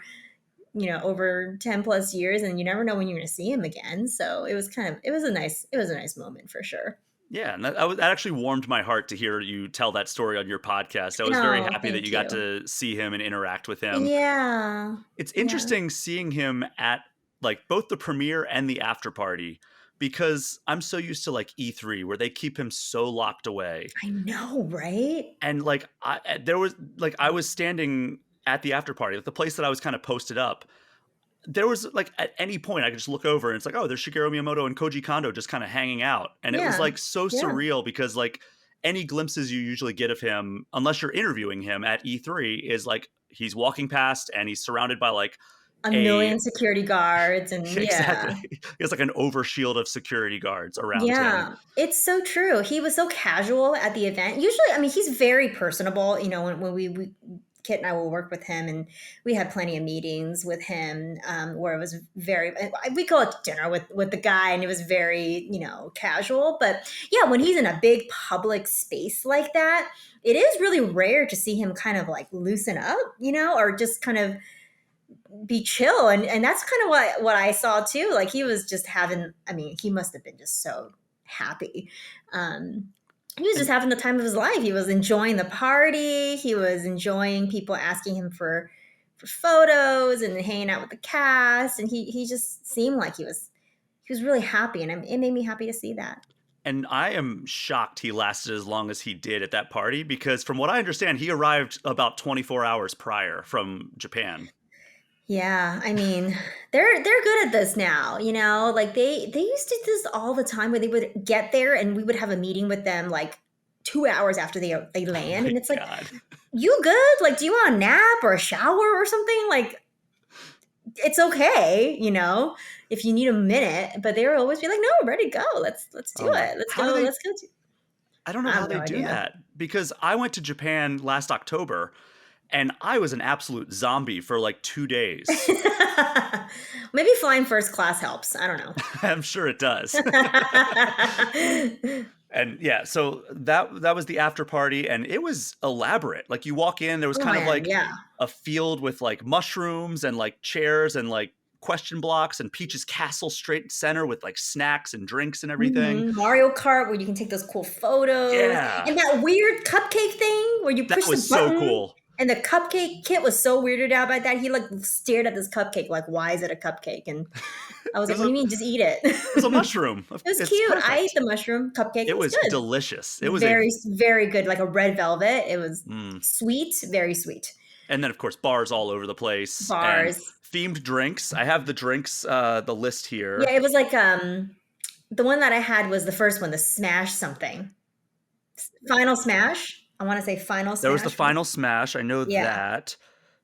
over 10 plus years, and you never know when you're going to see him again. So it was a nice moment for sure. Yeah, and that actually warmed my heart to hear you tell that story on your podcast. I was very happy that you got to see him and interact with him. Yeah, it's interesting seeing him at like both the premiere and the after party, because I'm so used to like E3 where they keep him so locked away. I know, right? And like I was standing at the after party, like the place that I was kind of posted up. There was like at any point I could just look over and it's like, oh, there's Shigeru Miyamoto and Koji Kondo just kind of hanging out. And it was like so surreal, because like any glimpses you usually get of him, unless you're interviewing him at E3, is like he's walking past and he's surrounded by like a million security guards, and exactly. He has like an overshield of security guards around him. Yeah, it's so true. He was so casual at the event. Usually, he's very personable. When we Kit and I will work with him, and we had plenty of meetings with him where it was we call it dinner with the guy, and it was very, casual. But yeah, when he's in a big public space like that, it is really rare to see him kind of like loosen up, or just kind of be chill. And that's kind of what I saw too. Like he was just he must have been just so happy. He was just having the time of his life. He was enjoying the party. He was enjoying people asking him for photos and hanging out with the cast. And he just seemed like he was really happy. And it made me happy to see that. And I am shocked he lasted as long as he did at that party, because from what I understand, he arrived about 24 hours prior from Japan. Yeah, they're good at this now, like they used to do this all the time, where they would get there and we would have a meeting with them like 2 hours after they land. And it's like, you good? Like, do you want a nap or a shower or something? Like, it's okay, if you need a minute. But they would always be like, no, we're ready to go. Let's do it. Let's go. I don't know I how have they no do idea. that, because I went to Japan last October and I was an absolute zombie for like 2 days. Maybe flying first class helps. I don't know. I'm sure it does. And yeah, so that was the after party, and it was elaborate. Like you walk in, there was Oh kind of man, like yeah. a field with like mushrooms and like chairs and like question blocks, and Peach's castle straight center with like snacks and drinks and everything. Mario Kart, where you can take those cool photos, Yeah. and that weird cupcake thing where you That push the was so button. cool. And the cupcake kit was so weirded out by that. He like stared at this cupcake, like, "Why is it a cupcake?" And I was like, "What do you mean? Just eat it." It was a mushroom. It was It's cute. perfect. I ate the mushroom cupcake. It was good. delicious. It was very, very good, like a red velvet. It was Mm. sweet, very sweet. And then of course bars all over the place. And Bars. themed drinks. I have the drinks, the list here. Yeah, it was like the one that I had was the first one, the Smash something. Final Smash. I want to say Final Smash. There was the Final Smash. I know Yeah. that.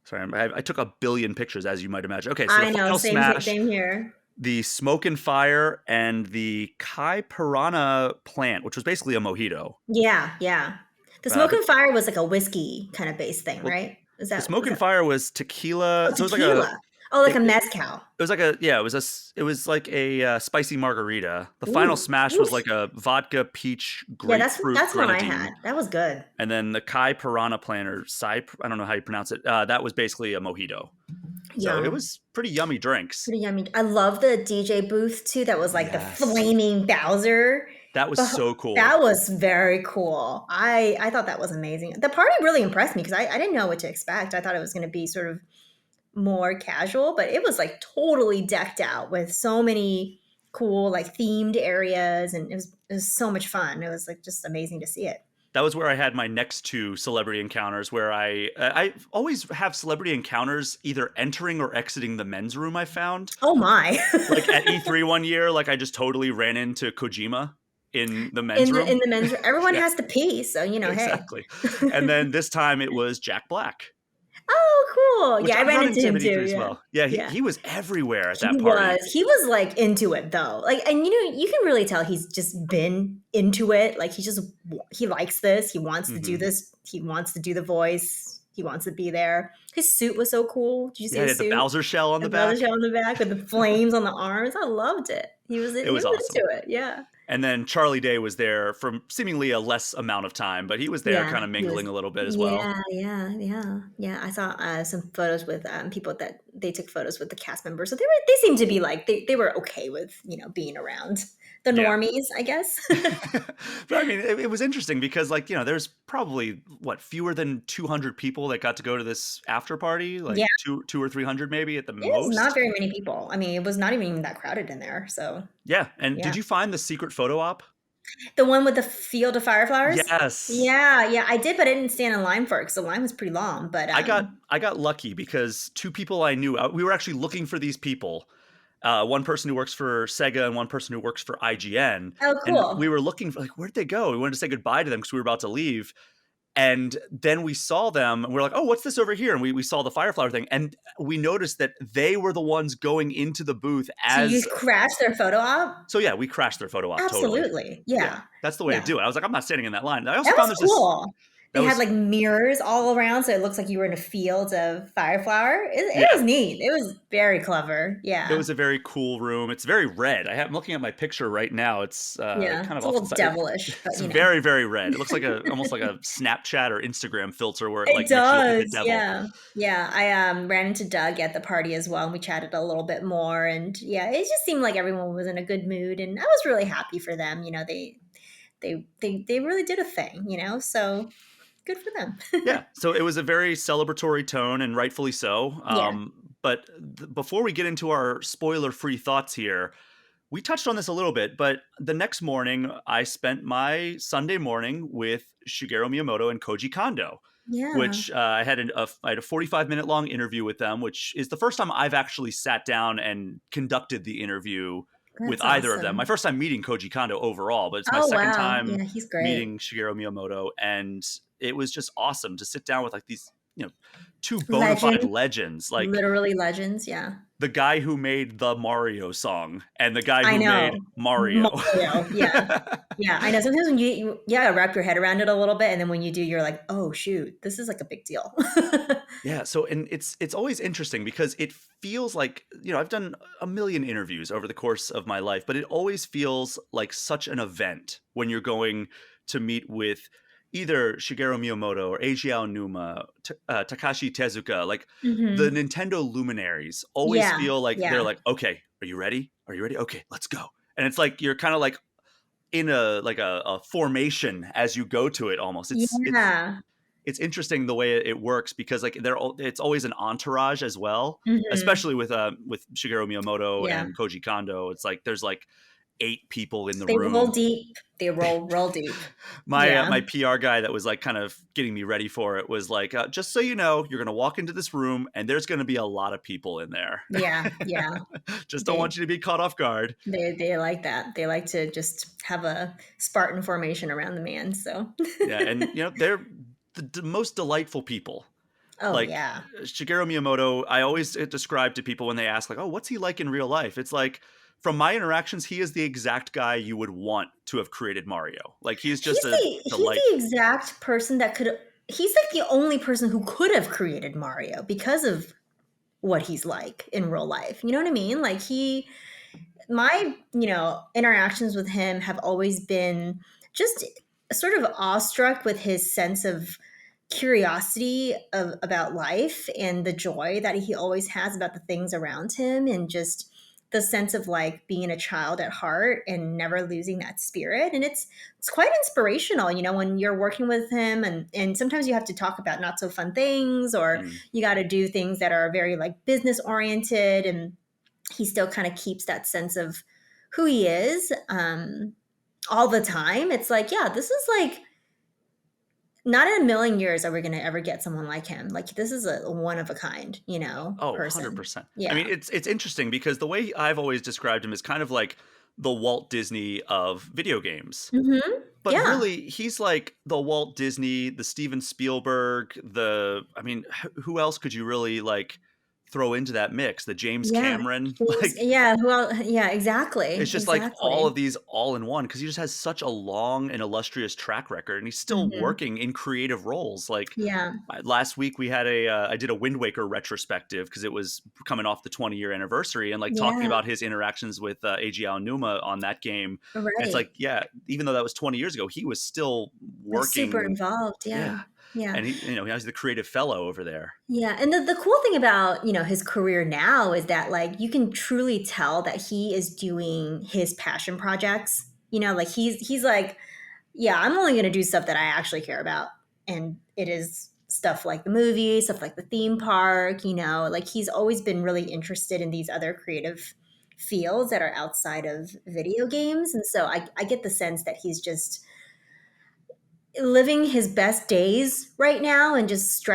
Sorry, I took a billion pictures, as you might imagine. Okay, so I the know, Final Smash, same here. the Smoke and Fire, and the Kai Piranha plant, which was basically a mojito. Yeah, yeah. The Smoke and Fire was like a whiskey kind of base thing, right? Is that The Smoke was and that- Fire was tequila. Oh, So it was like tequila. Like a mezcal. it was like a it was like a spicy margarita. The Final Smash was like a vodka peach Yeah, grapefruit that's what I grenadine. had. That was good. And then the Kai Piranha plant, or I don't know how you pronounce it. That was basically a mojito. So Yum. it was pretty yummy drinks. Pretty yummy. I love the DJ booth too. That was like the flaming Bowser. That was so cool. That was very cool. I thought that was amazing. The party really impressed me because I didn't know what to expect. I thought it was going to be sort of more casual, but it was like totally decked out with so many cool like themed areas, and it was so much fun. It was like just amazing to see it. That was where I had my next two celebrity encounters, where I always have celebrity encounters either entering or exiting the men's room. I found Oh my! like at E3 one year, like I just totally ran into Kojima in the men's room. In the men's room, everyone has to pee, so you know, Exactly. And then this time it was Jack Black. Oh, cool! Which Yeah, I I've ran run into him at E3 too. as Yeah. well. Yeah, Yeah. he was everywhere at that party. He was like into it though. Like, and you know, you can really tell he's just been into it. Like he likes this. He wants to do this. He wants to do the voice. He wants to be there. His suit was so cool. Did you see Yeah, he his had suit? the Bowser shell on the back. Bowser shell on the back with the flames on the arms. I loved it. He was was awesome. into it. Yeah. And then Charlie Day was there for seemingly a less amount of time, but he was there Yeah, kind of he mingling was- a little bit as well. Yeah. I saw some photos with people that they took photos with the cast members. So they seemed to be like they were okay with, you know, being around the Yeah. normies, I guess. But I mean, it was interesting because, like, you know, there's probably fewer than 200 people that got to go to this after party, like Yeah. two or 300 maybe at the It was most. not very many people. I mean, it was not even that crowded in there. So Yeah. And Yeah. did you find the secret photo op? the one with the field of fireflowers. Yes. Yeah, I did, but I didn't stand in line for it because the line was pretty long. But I got lucky because two people I knew, we were actually looking for these people. One person who works for Sega and one person who works for IGN. Oh, cool. And we were looking for, like, where'd they go? We wanted to say goodbye to them because we were about to leave. And then we saw them and we're like, oh, what's this over here? And we saw the Fireflower thing. And we noticed that they were the ones going into the booth so as. you crashed their photo op. So yeah, we crashed their photo op. Totally. Absolutely, yeah. That's the way Yeah. to do it. I was like, I'm not standing in that line. I also That found was there's cool. They that had was- like mirrors all around, so it looks like you were in a field of fireflower. It was neat. It was very clever. Yeah. It was a very cool room. It's very red. I'm looking at my picture right now. It's kind of it's a off little the side. devilish. But, It's you know. very, very red. It looks like almost like a Snapchat or Instagram filter where it like It makes you look like a does, devil. yeah. I ran into Doug at the party as well, and we chatted a little bit more. And yeah, it just seemed like everyone was in a good mood, and I was really happy for them. You know, they really did a thing. You know, so good for them. Yeah. So it was a very celebratory tone, and rightfully so. Yeah. But before we get into our spoiler-free thoughts here, we touched on this a little bit, but the next morning, I spent my Sunday morning with Shigeru Miyamoto and Koji Kondo. Yeah. Which I had a 45-minute long interview with them, which is the first time I've actually sat down and conducted the interview with That's either of them. awesome. My first time meeting Koji Kondo overall, but it's my Oh, second wow. time Yeah, he's great. meeting Shigeru Miyamoto, and it was just awesome to sit down with like these two bona fide Legend. legends, like Literally legends. Yeah. the guy who made the Mario song and the guy I who know. made Mario. Yeah. Yeah. I know. Sometimes when you wrap your head around it a little bit. And then when you do, you're like, oh, shoot, this is like a big deal. Yeah. So, and it's always interesting because it feels like, I've done a million interviews over the course of my life, but it always feels like such an event when you're going to meet with either Shigeru Miyamoto or Eiji Aonuma, Takashi Tezuka. Like the Nintendo luminaries always feel like they're like, okay, are you ready? Are you ready? Okay, let's go. And it's like you're kind of like in a formation as you go to it almost. It's interesting the way it works because like it's always an entourage as well, especially with Shigeru Miyamoto and Koji Kondo. It's like there's like 8 people in the room. They roll deep. They roll deep. My PR guy that was like kind of getting me ready for it was like, just so you know, you're going to walk into this room and there's going to be a lot of people in there. Yeah. Just don't want you to be caught off guard. They like that. They like to just have a Spartan formation around the man. So yeah, and they're the most delightful people. Oh, like yeah. Shigeru Miyamoto, I always describe to people when they ask like, oh, what's he like in real life? It's like, from my interactions, he is the exact guy you would want to have created Mario. Like he's just delight. He's the exact person that he's like the only person who could have created Mario because of what he's like in real life. You know what I mean? Like my interactions with him have always been just sort of awestruck with his sense of curiosity about life and the joy that he always has about the things around him, and just the sense of like being a child at heart and never losing that spirit. And it's quite inspirational, when you're working with him, and sometimes you have to talk about not so fun things, or you got to do things that are very like business oriented, and he still kind of keeps that sense of who he is all the time. It's like, yeah, this is like, not in a million years are we going to ever get someone like him. Like this is a one of a kind, person. 100%. Yeah. I mean, it's interesting because the way I've always described him is kind of like the Walt Disney of video games. But really, he's like the Walt Disney, the Steven Spielberg, who else could you really like throw into that mix? The James Cameron. Exactly. It's just like all of these all in one, because he just has such a long and illustrious track record, and he's still working in creative roles. Like last week we had I did a Wind Waker retrospective because it was coming off the 20-year anniversary, and like talking about his interactions with Eiji Aonuma on that game. Right. And it's like, even though that was 20 years ago, he was still working. Super involved. Yeah. And he he's the creative fellow over there. Yeah. And the cool thing about, his career now is that like you can truly tell that he is doing his passion projects. Like he's like, I'm only going to do stuff that I actually care about. And it is stuff like the movie, stuff like the theme park, like he's always been really interested in these other creative fields that are outside of video games. And so I get the sense that he's just living his best days right now and just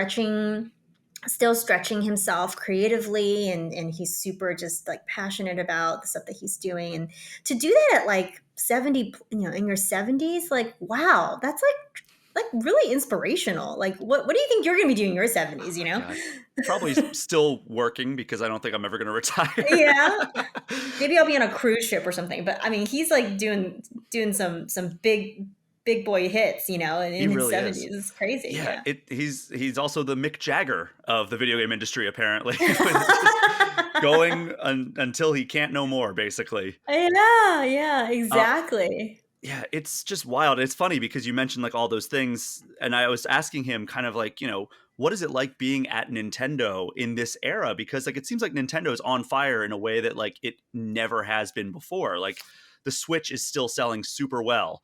still stretching himself creatively, and he's super just like passionate about the stuff that he's doing. And to do that at like 70, in your 70s, like, wow, that's like really inspirational. Like what do you think you're gonna be doing in your 70s, Probably still working, because I don't think I'm ever gonna retire. Maybe I'll be on a cruise ship or something, but I mean he's like doing some big boy hits, in his really 70s. It's crazy. Yeah. He's also the Mick Jagger of the video game industry, apparently. Going until he can't no more, basically. Yeah, exactly. It's just wild. It's funny because you mentioned like all those things, and I was asking him kind of like, what is it like being at Nintendo in this era? Because like it seems like Nintendo is on fire in a way that like it never has been before. Like the Switch is still selling super well.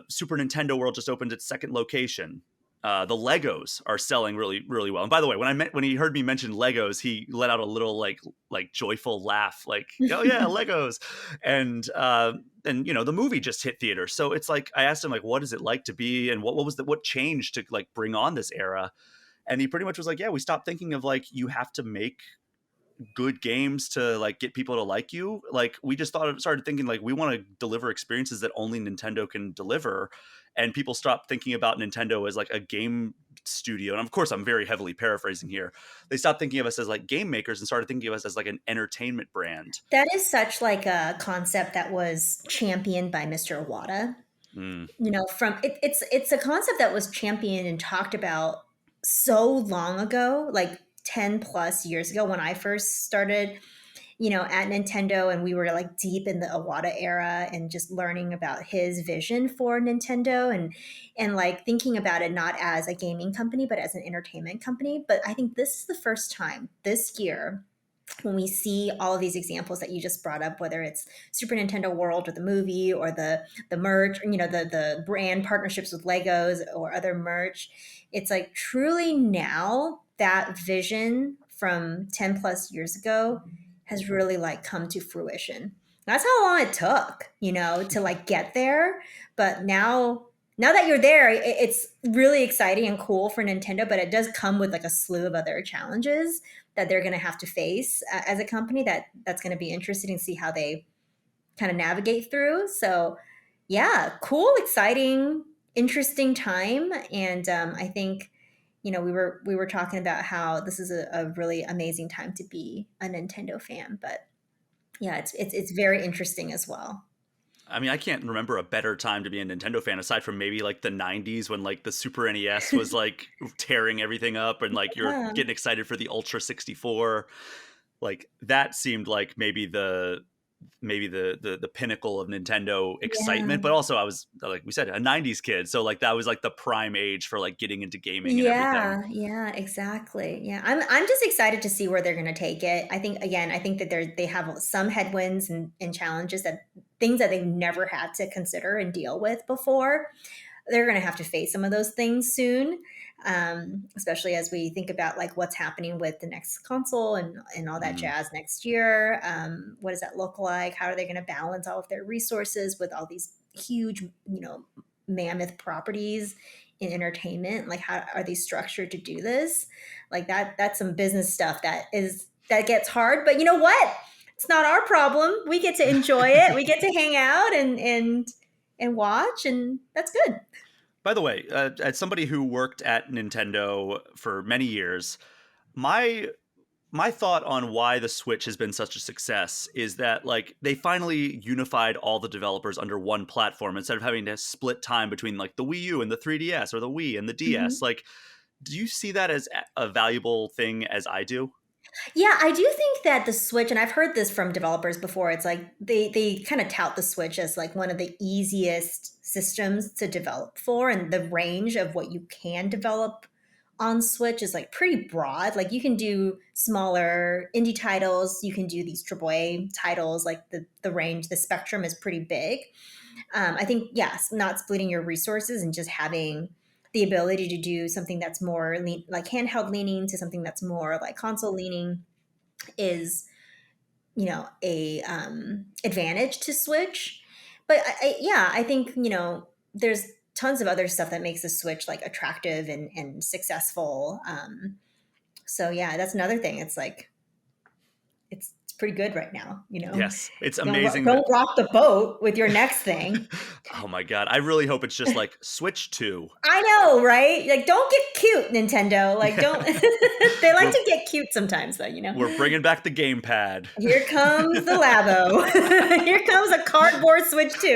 Super Nintendo World just opened its second location. The Legos are selling really, really well. And by the way, when he heard me mention Legos, he let out a little like joyful laugh, like, oh yeah, Legos. And the movie just hit theaters. So it's like, I asked him like, what is it like to be, and what changed to like bring on this era? And he pretty much was like, we stopped thinking of like, you have to make good games to like get people to like you. Like we just started thinking like, we want to deliver experiences that only Nintendo can deliver, and people stopped thinking about Nintendo as like a game studio, and of course I'm very heavily paraphrasing here, they stopped thinking of us as like game makers and started thinking of us as like an entertainment brand. That is such like a concept that was championed by Mr. Iwata. You know, it's a concept that was championed and talked about so long ago, like 10 plus years ago when I first started, you know, at Nintendo, and we were like deep in the Iwata era and just learning about his vision for Nintendo and like thinking about it not as a gaming company but as an entertainment company. But I think this is the first time this year when we see all of these examples that you just brought up, whether it's Super Nintendo World or the movie or the merch, you know, the brand partnerships with Legos or other merch, it's like truly now that vision from 10 plus years ago has really like come to fruition. That's how long it took, you know, to like get there. But now that you're there, it's really exciting and cool for Nintendo, but it does come with like a slew of other challenges that they're going to have to face as a company that's going to be interesting to see how they kind of navigate through. So yeah, cool, exciting, interesting time. And I think, you know, we were talking about how this is a really amazing time to be a Nintendo fan, but yeah, it's very interesting as well. I mean, I can't remember a better time to be a Nintendo fan aside from maybe like the 90s when like the Super NES was like tearing everything up and like you're getting excited for the Ultra 64. Like that seemed like maybe the pinnacle of Nintendo excitement, but also I was, like we said, a 90s kid, so like that was like the prime age for like getting into gaming and everything. Yeah, exactly. Yeah, I'm just excited to see where they're going to take it. I think that they have some headwinds and challenges, that things that they've never had to consider and deal with before. They're going to have to face some of those things soon, especially as we think about like what's happening with the next console and all that jazz next year. What does that look like? How are they going to balance all of their resources with all these huge, you know, mammoth properties in entertainment? Like, how are they structured to do this? Like that's some business stuff that gets hard. But you know what? It's not our problem. We get to enjoy it. We get to hang out and watch, and that's good. By the way, as somebody who worked at Nintendo for many years, my thought on why the Switch has been such a success is that like they finally unified all the developers under one platform instead of having to split time between like the Wii U and the 3DS or the Wii and the DS. Like, do you see that as a valuable thing as I do? Yeah, I do think that the Switch, and I've heard this from developers before, it's like they kind of tout the Switch as like one of the easiest systems to develop for, and the range of what you can develop on Switch is like pretty broad. Like you can do smaller indie titles, you can do these AAA titles, like the range, the spectrum is pretty big. I think, yes, not splitting your resources and just having the ability to do something that's more like handheld leaning to something that's more like console leaning is, you know, a advantage to Switch. But I think, you know, there's tons of other stuff that makes the Switch like attractive and successful. So yeah, that's another thing. It's like it's pretty good right now, you know. Yes, it's amazing. Don't rock the boat with your next thing. Oh my god, I really hope it's just like Switch 2. I know, right? Like, don't get cute, Nintendo. Like, don't. They like to get cute sometimes, though. You know. We're bringing back the gamepad. Here comes the Labo. Here comes a cardboard Switch 2.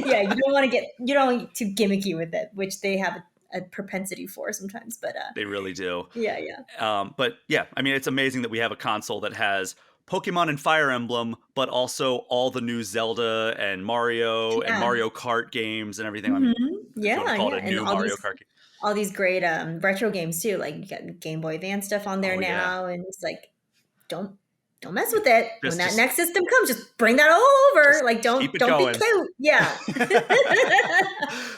Yeah, you don't want to too gimmicky with it, which they have a propensity for sometimes. But they really do. Yeah. But yeah, I mean, it's amazing that we have a console that has Pokemon and Fire Emblem, but also all the new Zelda and Mario and Mario Kart games and everything. I mean, call it a new Mario Kart game. All these great retro games too. Like you got Game Boy Advance stuff on there now, and it's like, don't mess with it. When that next system comes, just bring that all over. Like don't be cute. Yeah.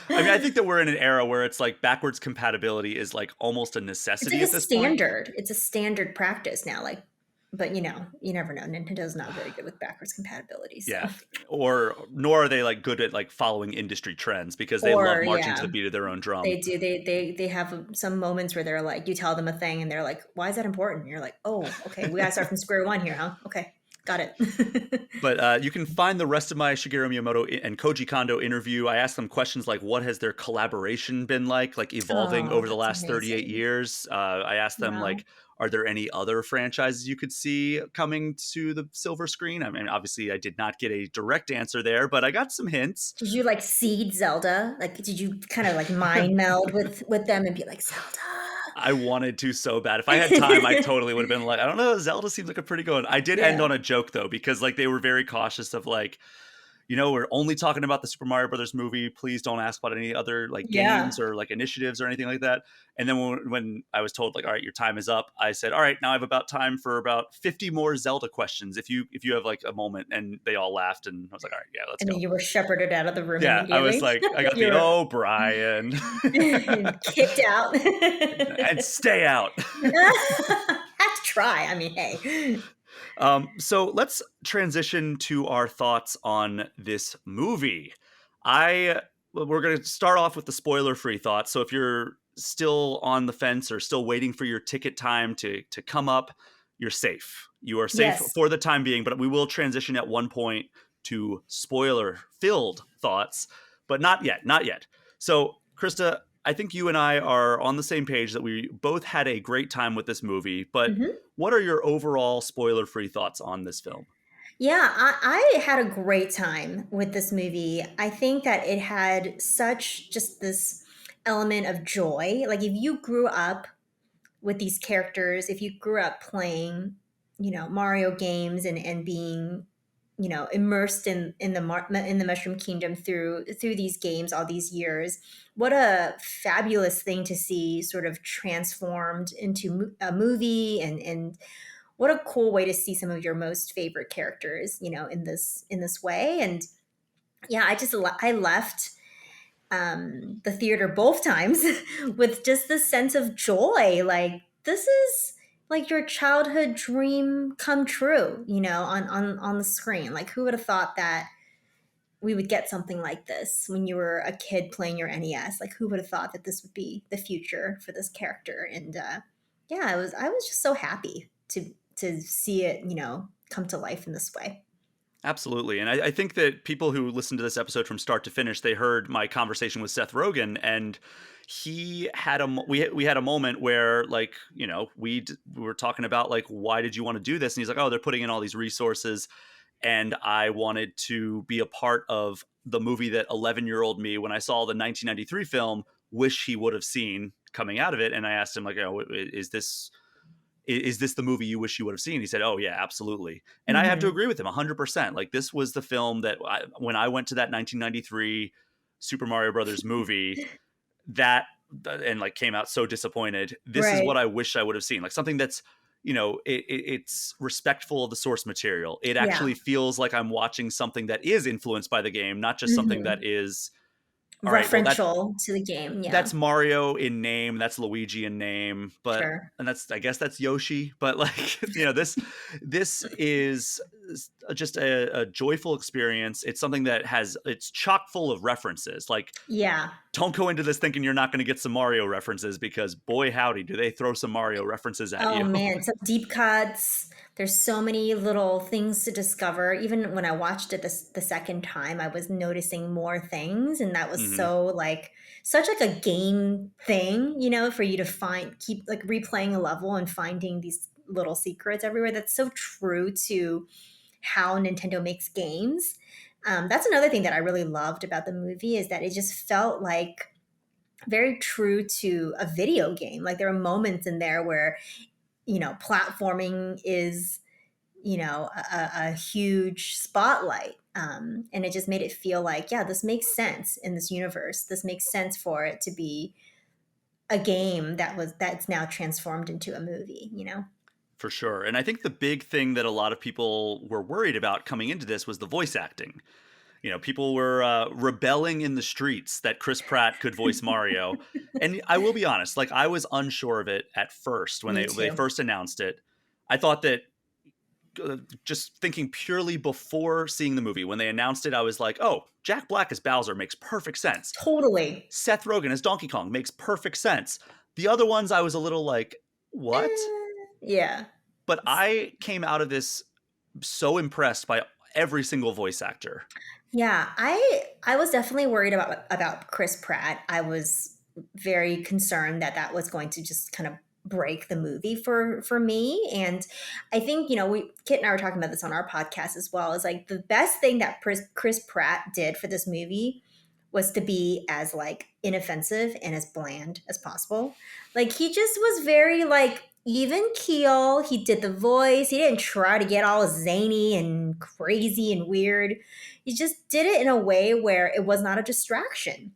I mean, I think that we're in an era where it's like backwards compatibility is like almost a necessity at this standard. point. It's a standard practice now. Like. But you know, you never know. Nintendo's not very good with backwards compatibility. So. Yeah, nor are they like good at like following industry trends because they love marching to the beat of their own drum. They do. They have some moments where they're like, you tell them a thing and they're like, "Why is that important?" And you're like, "Oh, okay, we gotta start from square one here, huh?" Okay. Got it. But you can find the rest of my Shigeru Miyamoto and Koji Kondo interview. I asked them questions like, what has their collaboration been like evolving over the That's last 38 amazing. years? I asked them, Wow. like, are there any other franchises you could see coming to the silver screen? I mean, obviously, I did not get a direct answer there, but I got some hints. Did you like seed Zelda? Like, did you kind of like mind meld with them and be like, Zelda? I wanted to so bad. If I had time, I totally would have been like, I don't know, Zelda seems like a pretty good one. I did end Yeah. on a joke though, because like they were very cautious of like, you know, we're only talking about the Super Mario Brothers movie. Please don't ask about any other like Yeah. games or like initiatives or anything like that. And then when I was told like, all right, your time is up, I said, all right, now I have about time for about 50 more Zelda questions. If you have like a moment. And they all laughed, and I was like, all right, yeah, let's And go. then you were shepherded out of the room Yeah, I was immediately. like, I got You the were Brian, kicked out. and stay out. Had to try. I mean, hey. So let's transition to our thoughts on this movie. We're going to start off with the spoiler-free thoughts. So if you're still on the fence or still waiting for your ticket time to come up, you're safe. You are safe Yes. for the time being, but we will transition at one point to spoiler-filled thoughts, but not yet, not yet. So, Krysta, I think you and I are on the same page that we both had a great time with this movie, but what are your overall spoiler-free thoughts on this film? Yeah, I had a great time with this movie. I think that it had such just this element of joy. Like if you grew up with these characters, if you grew up playing, Mario games and being, immersed in the Mushroom Kingdom through these games all these years, what a fabulous thing to see sort of transformed into a movie, and what a cool way to see some of your most favorite characters, in this way. And yeah, I left the theater both times with just this sense of joy. Like this is like your childhood dream come true, on the screen. Like who would have thought that we would get something like this when you were a kid playing your NES? Like who would have thought that this would be the future for this character? And yeah, I was just so happy to see it, come to life in this way. Absolutely. And I think that people who listened to this episode from start to finish, they heard my conversation with Seth Rogen, and he had we had a moment where like, we were talking about like, why did you want to do this? And he's like, oh, they're putting in all these resources. And I wanted to be a part of the movie that 11-year-old me, when I saw the 1993 film, wish he would have seen coming out of it. And I asked him like, is this the movie you wish you would have seen? He said, oh yeah, absolutely. And I have to agree with him 100%. Like this was the film that when I went to that 1993 Super Mario Brothers movie and like came out so disappointed. This is what I wish I would have seen. Like something that's, it's respectful of the source material. It actually feels like I'm watching something that is influenced by the game, not just something that is referential to the game. Yeah, that's Mario in name, that's Luigi in name, but and I guess that's Yoshi. But like, this is just a joyful experience. It's something that it's chock full of references. Like, don't go into this thinking you're not going to get some Mario references, because boy howdy, do they throw some Mario references at you. Oh man, some deep cuts. There's so many little things to discover. Keven when I watched it the second time, I was noticing more things, and that was so like such like a game thing, for you to keep like replaying a level and finding these little secrets everywhere. That's so true to how Nintendo makes games. That's another thing that I really loved about the movie, is that it just felt like very true to a video game. Like there were moments in there where platforming is, a huge spotlight. And it just made it feel like, yeah, this makes sense in this universe. This makes sense for it to be a game that's now transformed into a movie, For sure. And I think the big thing that a lot of people were worried about coming into this was the voice acting. People were rebelling in the streets that Chris Pratt could voice Mario. And I will be honest, like I was unsure of it at first when they first announced it. I thought that just thinking purely before seeing the movie, when they announced it, I was like, oh, Jack Black as Bowser makes perfect sense. Totally. Seth Rogen as Donkey Kong makes perfect sense. The other ones I was a little like, what? Yeah. But I came out of this so impressed by every single voice actor. Yeah, I was definitely worried about Chris Pratt. I was very concerned that that was going to just kind of break the movie for me. And I think, you know, Kit and I were talking about this on our podcast as well, is like the best thing that Chris Pratt did for this movie was to be as like inoffensive and as bland as possible. Like he just was very like even keel. He did the voice. He didn't try to get all zany and crazy and weird. He just did it in a way where it was not a distraction.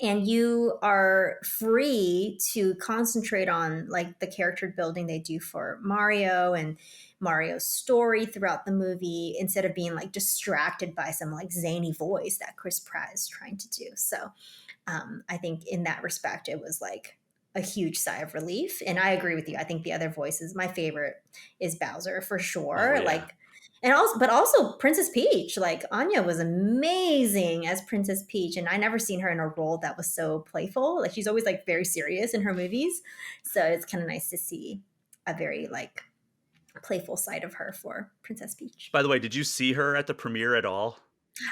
And you are free to concentrate on like the character building they do for Mario and Mario's story throughout the movie instead of being like distracted by some like zany voice that Chris Pratt is trying to do. So I think in that respect, it was like a huge sigh of relief. And I agree with you. I think the other voices, my favorite is Bowser for sure. Oh, yeah. Like, and also, but also Princess Peach. Like Anya was amazing as Princess Peach, and I never seen her in a role that was so playful. Like she's always like very serious in her movies, so it's kind of nice to see a very like playful side of her for Princess Peach. By the way, did you see her at the premiere at all?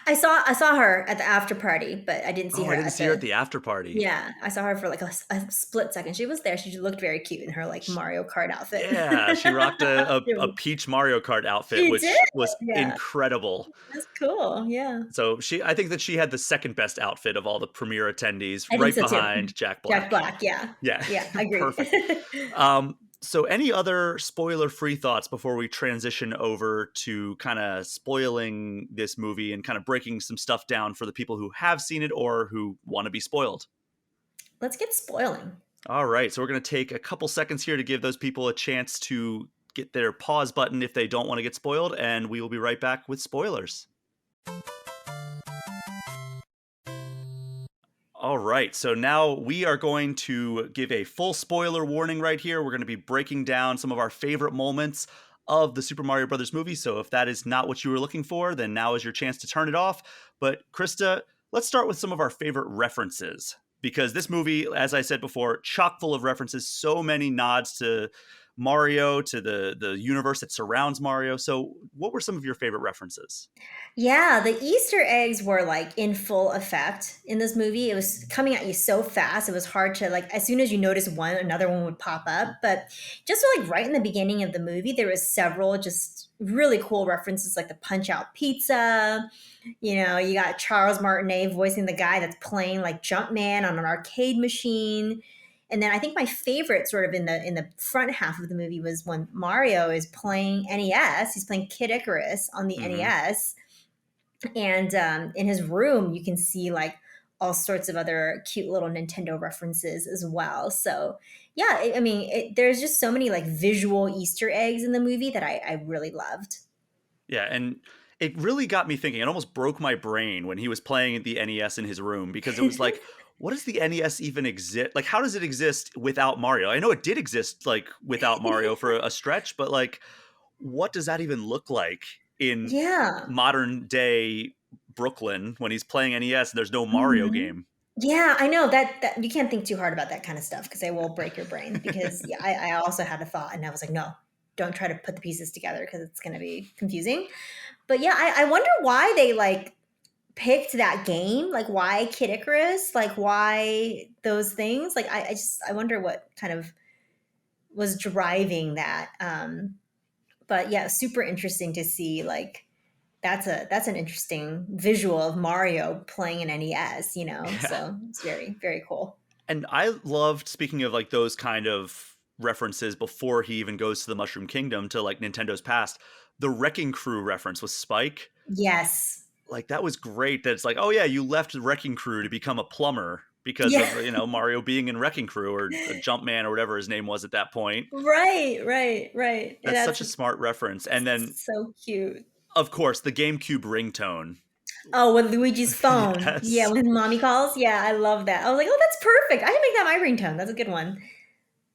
I saw her at the after party, but I didn't see her. I didn't see her at the after party. Yeah, I saw her for like a split second. She was there. She looked very cute in her like Mario Kart outfit. Yeah, she rocked a Peach Mario Kart outfit, which was incredible. That's cool. Yeah. So I think that she had the second best outfit of all the premiere attendees, right behind Jack Black. Jack Black, yeah. Yeah. Yeah, I agree. Perfect. So any other spoiler-free thoughts before we transition over to kind of spoiling this movie and kind of breaking some stuff down for the people who have seen it or who want to be spoiled? Let's get spoiling. All right. So we're going to take a couple seconds here to give those people a chance to get their pause button if they don't want to get spoiled, and we will be right back with spoilers. All right, so now we are going to give a full spoiler warning right here. We're going to be breaking down some of our favorite moments of the Super Mario Brothers movie. So if that is not what you were looking for, then now is your chance to turn it off. But Krysta, let's start with some of our favorite references, because this movie, as I said before, chock full of references, so many nods to Mario, to the universe that surrounds Mario. So what were some of your favorite references? Yeah, the Easter eggs were like in full effect in this movie. It was coming at you so fast. It was hard to like, as soon as you notice one, another one would pop up. But just like right in the beginning of the movie, there was several just really cool references like the Punch Out Pizza. You know, you got Charles Martinet voicing the guy that's playing like Jumpman on an arcade machine. And then I think my favorite sort of in the front half of the movie was when Mario is playing NES. He's playing Kid Icarus on the NES. And in his room, you can see like all sorts of other cute little Nintendo references as well. So yeah, I mean, there's just so many like visual Easter eggs in the movie that I really loved. Yeah, and it really got me thinking. It almost broke my brain when he was playing the NES in his room, because it was like, what does the NES even exist? Like, how does it exist without Mario? I know it did exist like without Mario for a stretch, but like, what does that even look like in modern day Brooklyn when he's playing NES and there's no Mario game? Yeah, I know that you can't think too hard about that kind of stuff because it will break your brain. Because I also had a thought and I was like, no, don't try to put the pieces together because it's going to be confusing. But yeah, I wonder why they like picked that game, like why Kid Icarus, like why those things. Like I wonder what kind of was driving that. But yeah, super interesting to see. Like that's an interesting visual of Mario playing an NES, you know. Yeah. So it's very, very cool. And I loved, speaking of like those kind of references before he even goes to the Mushroom Kingdom to like Nintendo's past, the Wrecking Crew reference with Spike. Yes. Like that was great. That it's like, oh yeah, you left the Wrecking Crew to become a plumber because of, you know, Mario being in Wrecking Crew or Jumpman or whatever his name was at that point. Right. That's such a smart reference. And then so cute. Of course, the GameCube ringtone. Oh, with Luigi's phone. Yes. Yeah, when mommy calls. Yeah, I love that. I was like, oh, that's perfect. I can make that my ringtone. That's a good one.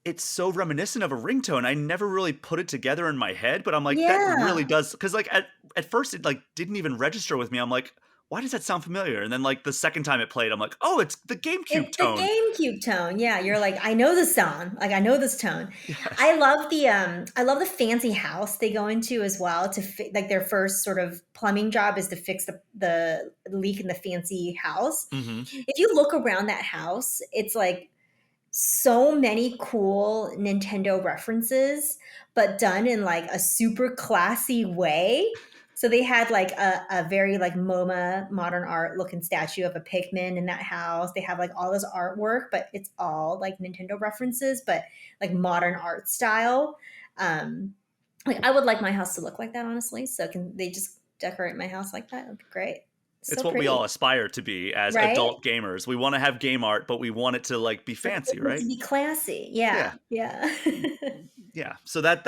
It's so reminiscent of a ringtone. I never really put it together in my head, but I'm like, that really does. Because like at first it like didn't even register with me. I'm like, why does that sound familiar? And then like the second time it played, I'm like, oh, it's the GameCube It's tone. the GameCube tone. Yeah, you're like, I know the song. Like I know this tone. Yes. I love the fancy house they go into as well like their first sort of plumbing job is to fix the leak in the fancy house. Mm-hmm. If you look around that house, it's like so many cool Nintendo references, but done in like a super classy way. So they had like a very like MoMA modern art looking statue of a Pikmin in that house. They have like all this artwork, but it's all like Nintendo references, but like modern art style. Like I would like my house to look like that, honestly. So can they just decorate my house like that? That'd be great. It's what we all aspire to be as adult gamers. We want to have game art, but we want it to like be fancy, right? To be classy. Yeah. Yeah. So that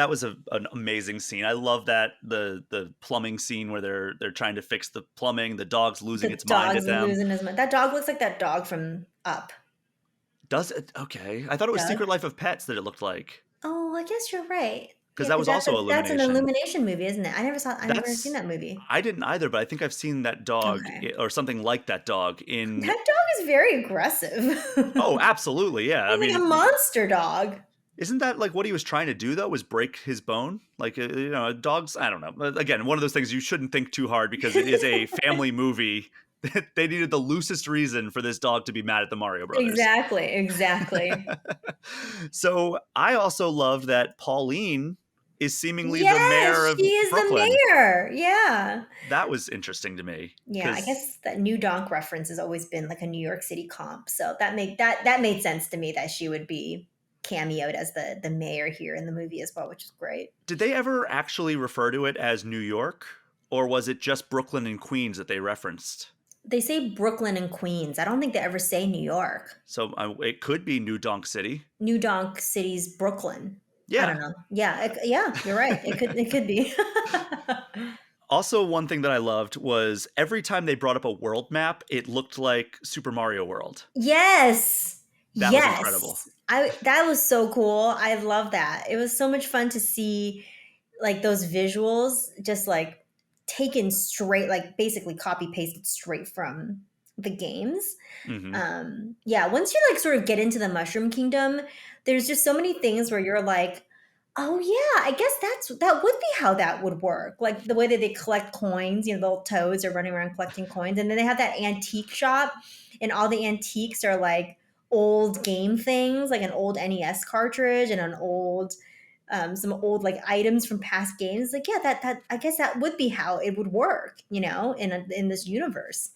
was an amazing scene. I love that the plumbing scene where they're trying to fix the plumbing. The dog's losing its mind at them. That dog looks like that dog from Up. Does it? Okay. I thought it was Secret Life of Pets that it looked like. Oh, I guess you're right. Because that was also Illumination. That's an Illumination movie, isn't it? I never seen that movie. I didn't either, but I think I've seen that dog or something like that dog in. That dog is very aggressive. Oh, absolutely, yeah. I mean, a monster dog. Isn't that like what he was trying to do though? Was break his bone? Like dogs. I don't know. Again, one of those things you shouldn't think too hard because it is a family movie. They needed the loosest reason for this dog to be mad at the Mario Brothers. Exactly. So I also loved that Pauline is seemingly the mayor of Brooklyn. She is the mayor. Yeah. That was interesting to me. Yeah, I guess that New Donk reference has always been like a New York City comp. So that made sense to me that she would be cameoed as the mayor here in the movie as well, which is great. Did they ever actually refer to it as New York? Or was it just Brooklyn and Queens that they referenced? They say Brooklyn and Queens. I don't think they ever say New York. So it could be New Donk City. New Donk City's Brooklyn. Yeah. I don't know. Yeah, you're right. It could be. Also, one thing that I loved was every time they brought up a world map, it looked like Super Mario World. Yes. That was incredible. That was so cool. I love that. It was so much fun to see like those visuals just like taken straight, like basically copy pasted straight from the games. Mm-hmm. Once you like sort of get into the Mushroom Kingdom, there's just so many things where you're like, oh yeah, I guess that would be how that would work. Like the way that they collect coins, the little toads are running around collecting coins. And then they have that antique shop and all the antiques are like old game things, like an old NES cartridge and an old some old like items from past games. Like, yeah, that I guess that would be how it would work, in this universe.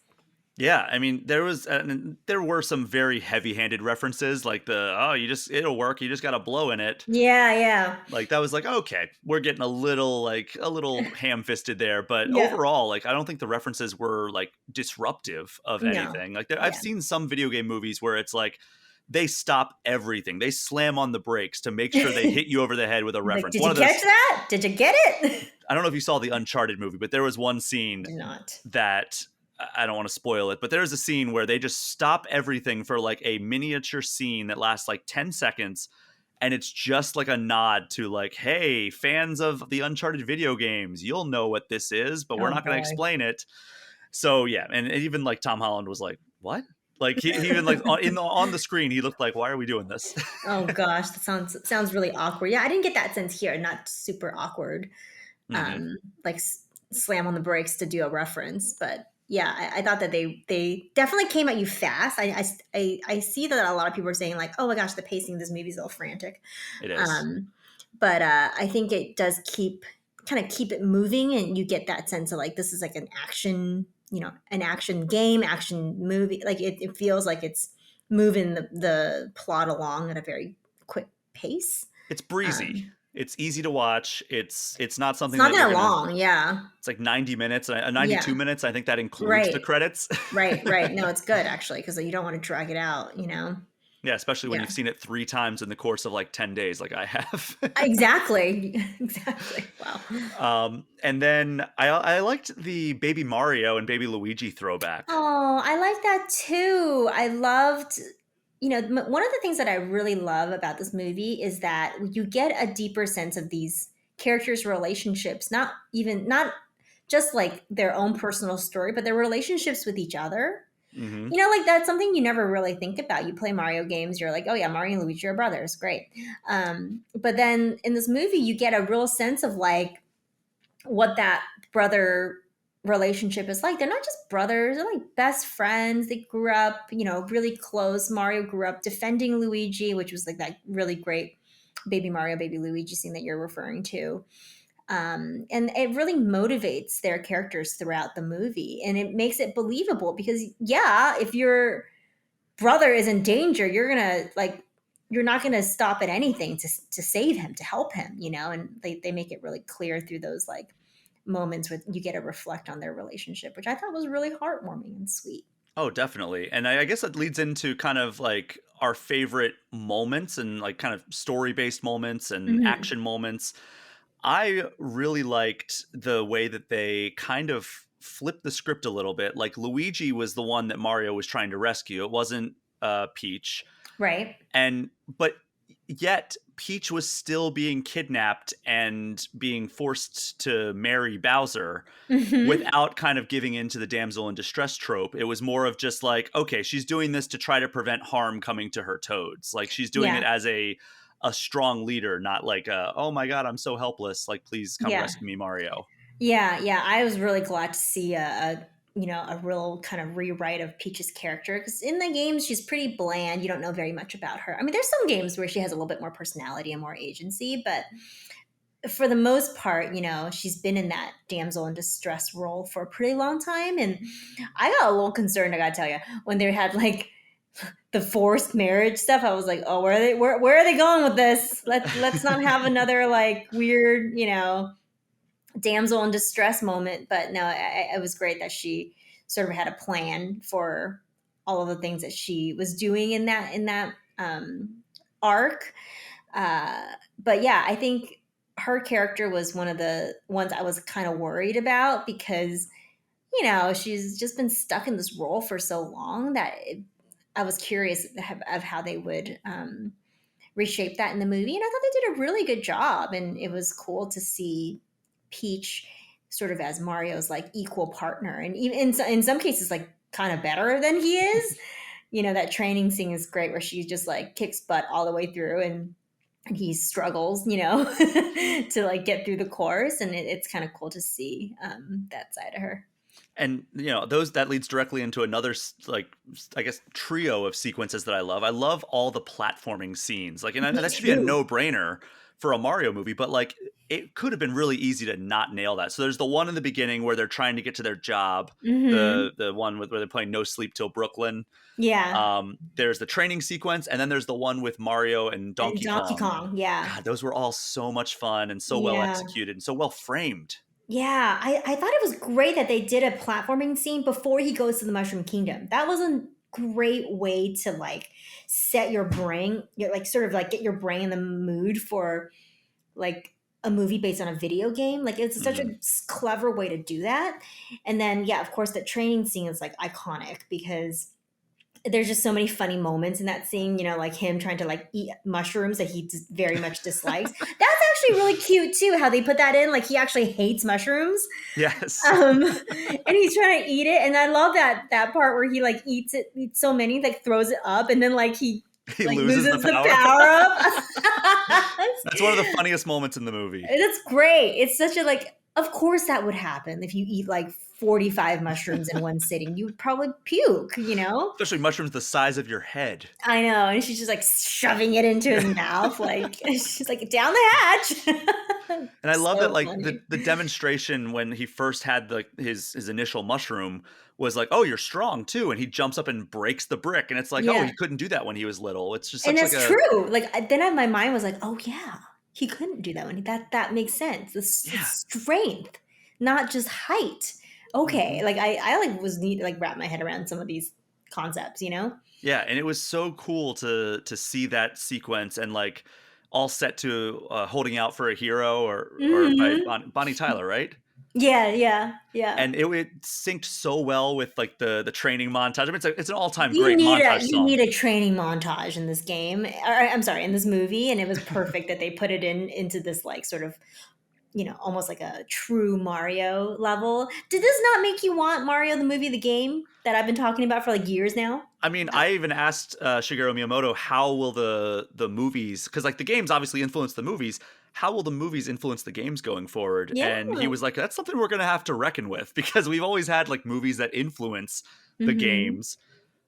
Yeah, I mean, there were some very heavy-handed references, like it'll work, you just got to blow in it. Yeah. Like that was like, okay, we're getting a little ham-fisted there, but overall, like I don't think the references were like disruptive of anything. Like I've seen some video game movies where it's like they stop everything. They slam on the brakes to make sure they hit you over the head with a reference. Did you catch that? Did you get it? I don't know if you saw the Uncharted movie, but there was one scene that I don't want to spoil it, but there's a scene where they just stop everything for like a miniature scene that lasts like 10 seconds. And it's just like a nod to like, hey, fans of the Uncharted video games, you'll know what this is, but we're not going to explain it. So yeah. And even like Tom Holland was like, what? Like he even like on the screen, he looked like, why are we doing this? Oh gosh, that sounds really awkward. Yeah, I didn't get that sense here. Not super awkward. Like slam on the brakes to do a reference, but yeah, I thought that they definitely came at you fast. I see that a lot of people are saying like, oh my gosh, the pacing of this movie is a little frantic. It is. But I think it does keep it moving, and you get that sense of like this is like an action game, action movie. Like it feels like it's moving the plot along at a very quick pace. It's breezy. It's easy to watch. It's not something. It's not that long. Yeah. It's like 90 minutes, 92 minutes. I think that includes the credits. Right. No, it's good actually because you don't want to drag it out. Yeah, especially when you've seen it 3 times in the course of like 10 days, like I have. Exactly. Wow. And then I liked the Baby Mario and Baby Luigi throwback. Oh, I like that too. I loved. One of the things that I really love about this movie is that you get a deeper sense of these characters' relationships, not just like their own personal story, but their relationships with each other. Mm-hmm. You know, like that's something you never really think about. You play Mario games, you're like, oh yeah, Mario and Luigi are brothers, great. But then in this movie, you get a real sense of like what that brother relationship is like. They're not just brothers, they're like best friends. They grew up, you know, really close. Mario grew up defending Luigi, which was like that really great baby Mario, baby Luigi scene that you're referring to. And it really motivates their characters throughout the movie, and it makes it believable because yeah, if your brother is in danger, you're not gonna stop at anything to save him, to help him, you know. And they make it really clear through those like moments where you get to reflect on their relationship, which I thought was really heartwarming and sweet. Oh, definitely. And I guess that leads into kind of like our favorite moments and like kind of story-based moments and action moments. I really liked the way that they kind of flipped the script a little bit. Like Luigi was the one that Mario was trying to rescue. It wasn't Peach. Right. But yet Peach was still being kidnapped and being forced to marry Bowser without kind of giving into the damsel in distress trope. It was more of just like, okay, she's doing this to try to prevent harm coming to her toads. Like she's doing it as a strong leader, not like oh my god, I'm so helpless, like please come rescue me, Mario. Yeah, I was really glad to see a real kind of rewrite of Peach's character, because in the games she's pretty bland. You don't know very much about her. I mean, there's some games where she has a little bit more personality and more agency, but for the most part, you know, she's been in that damsel in distress role for a pretty long time. And I got a little concerned, I gotta tell you, when they had like the forced marriage stuff. I was like, oh, where are they going with this? Let's not have another like weird, you know, damsel in distress moment. But no, it was great that she sort of had a plan for all of the things that she was doing in that arc. But yeah, I think her character was one of the ones I was kind of worried about because, you know, she's just been stuck in this role for so long that I was curious of how they would reshape that in the movie. And I thought they did a really good job. And it was cool to see Peach sort of as Mario's like equal partner. And even in some cases, like kind of better than he is. You know, that training scene is great where she just like kicks butt all the way through and he struggles, you know, to like get through the course. And it's kind of cool to see that side of her. And, you know, that leads directly into another, like, I guess, trio of sequences that I love. I love all the platforming scenes. Like, and that should be a no-brainer for a Mario movie, but, like, it could have been really easy to not nail that. So there's the one in the beginning where they're trying to get to their job, the one where they're playing No Sleep Till Brooklyn. Yeah. There's the training sequence, and then there's the one with Mario and Donkey Kong. Yeah. God, those were all so much fun and so well executed and so well framed. Yeah, I thought it was great that they did a platforming scene before he goes to the Mushroom Kingdom. That was a great way to like set your brain, like sort of like get your brain in the mood for like a movie based on a video game. Like it's such a clever way to do that. And then, yeah, of course, the training scene is like iconic because there's just so many funny moments in that scene, you know, like him trying to like eat mushrooms that he very much dislikes. That's actually really cute too, how they put that in. Like he actually hates mushrooms. Yes. And he's trying to eat it. And I love that part where he like eats so many, like throws it up and then like he like, loses the power up. That's one of the funniest moments in the movie. It's great. It's such a like, of course that would happen if you eat like 45 mushrooms in one sitting. You would probably puke, you know? Especially mushrooms the size of your head. I know. And she's just like shoving it into his mouth. Like, she's like, down the hatch. And I love that, like, the demonstration when he first had his initial mushroom was like, oh, you're strong too. And he jumps up and breaks the brick. And it's like, oh, he couldn't do that when he was little. It's just such and it's true. Like, then my mind was like, oh, yeah, he couldn't do that when that makes sense. The strength, not just height. Okay, like I like was neat to like wrap my head around some of these concepts, you know? Yeah, and it was so cool to see that sequence and like all set to Holding Out for a Hero or by Bonnie Tyler, right? Yeah. And it synced so well with like the training montage. I mean, it's an all-time great montage song. You need a training montage in this game. I'm sorry, in this movie, and it was perfect that they put it into this like sort of almost like a true Mario level. Did this not make you want Mario the movie, the game that I've been talking about for like years now? I mean, I even asked Shigeru Miyamoto, how will the movies, because like the games obviously influence the movies, how will the movies influence the games going forward? Yeah. And he was like, that's something we're going to have to reckon with, because we've always had like movies that influence the games.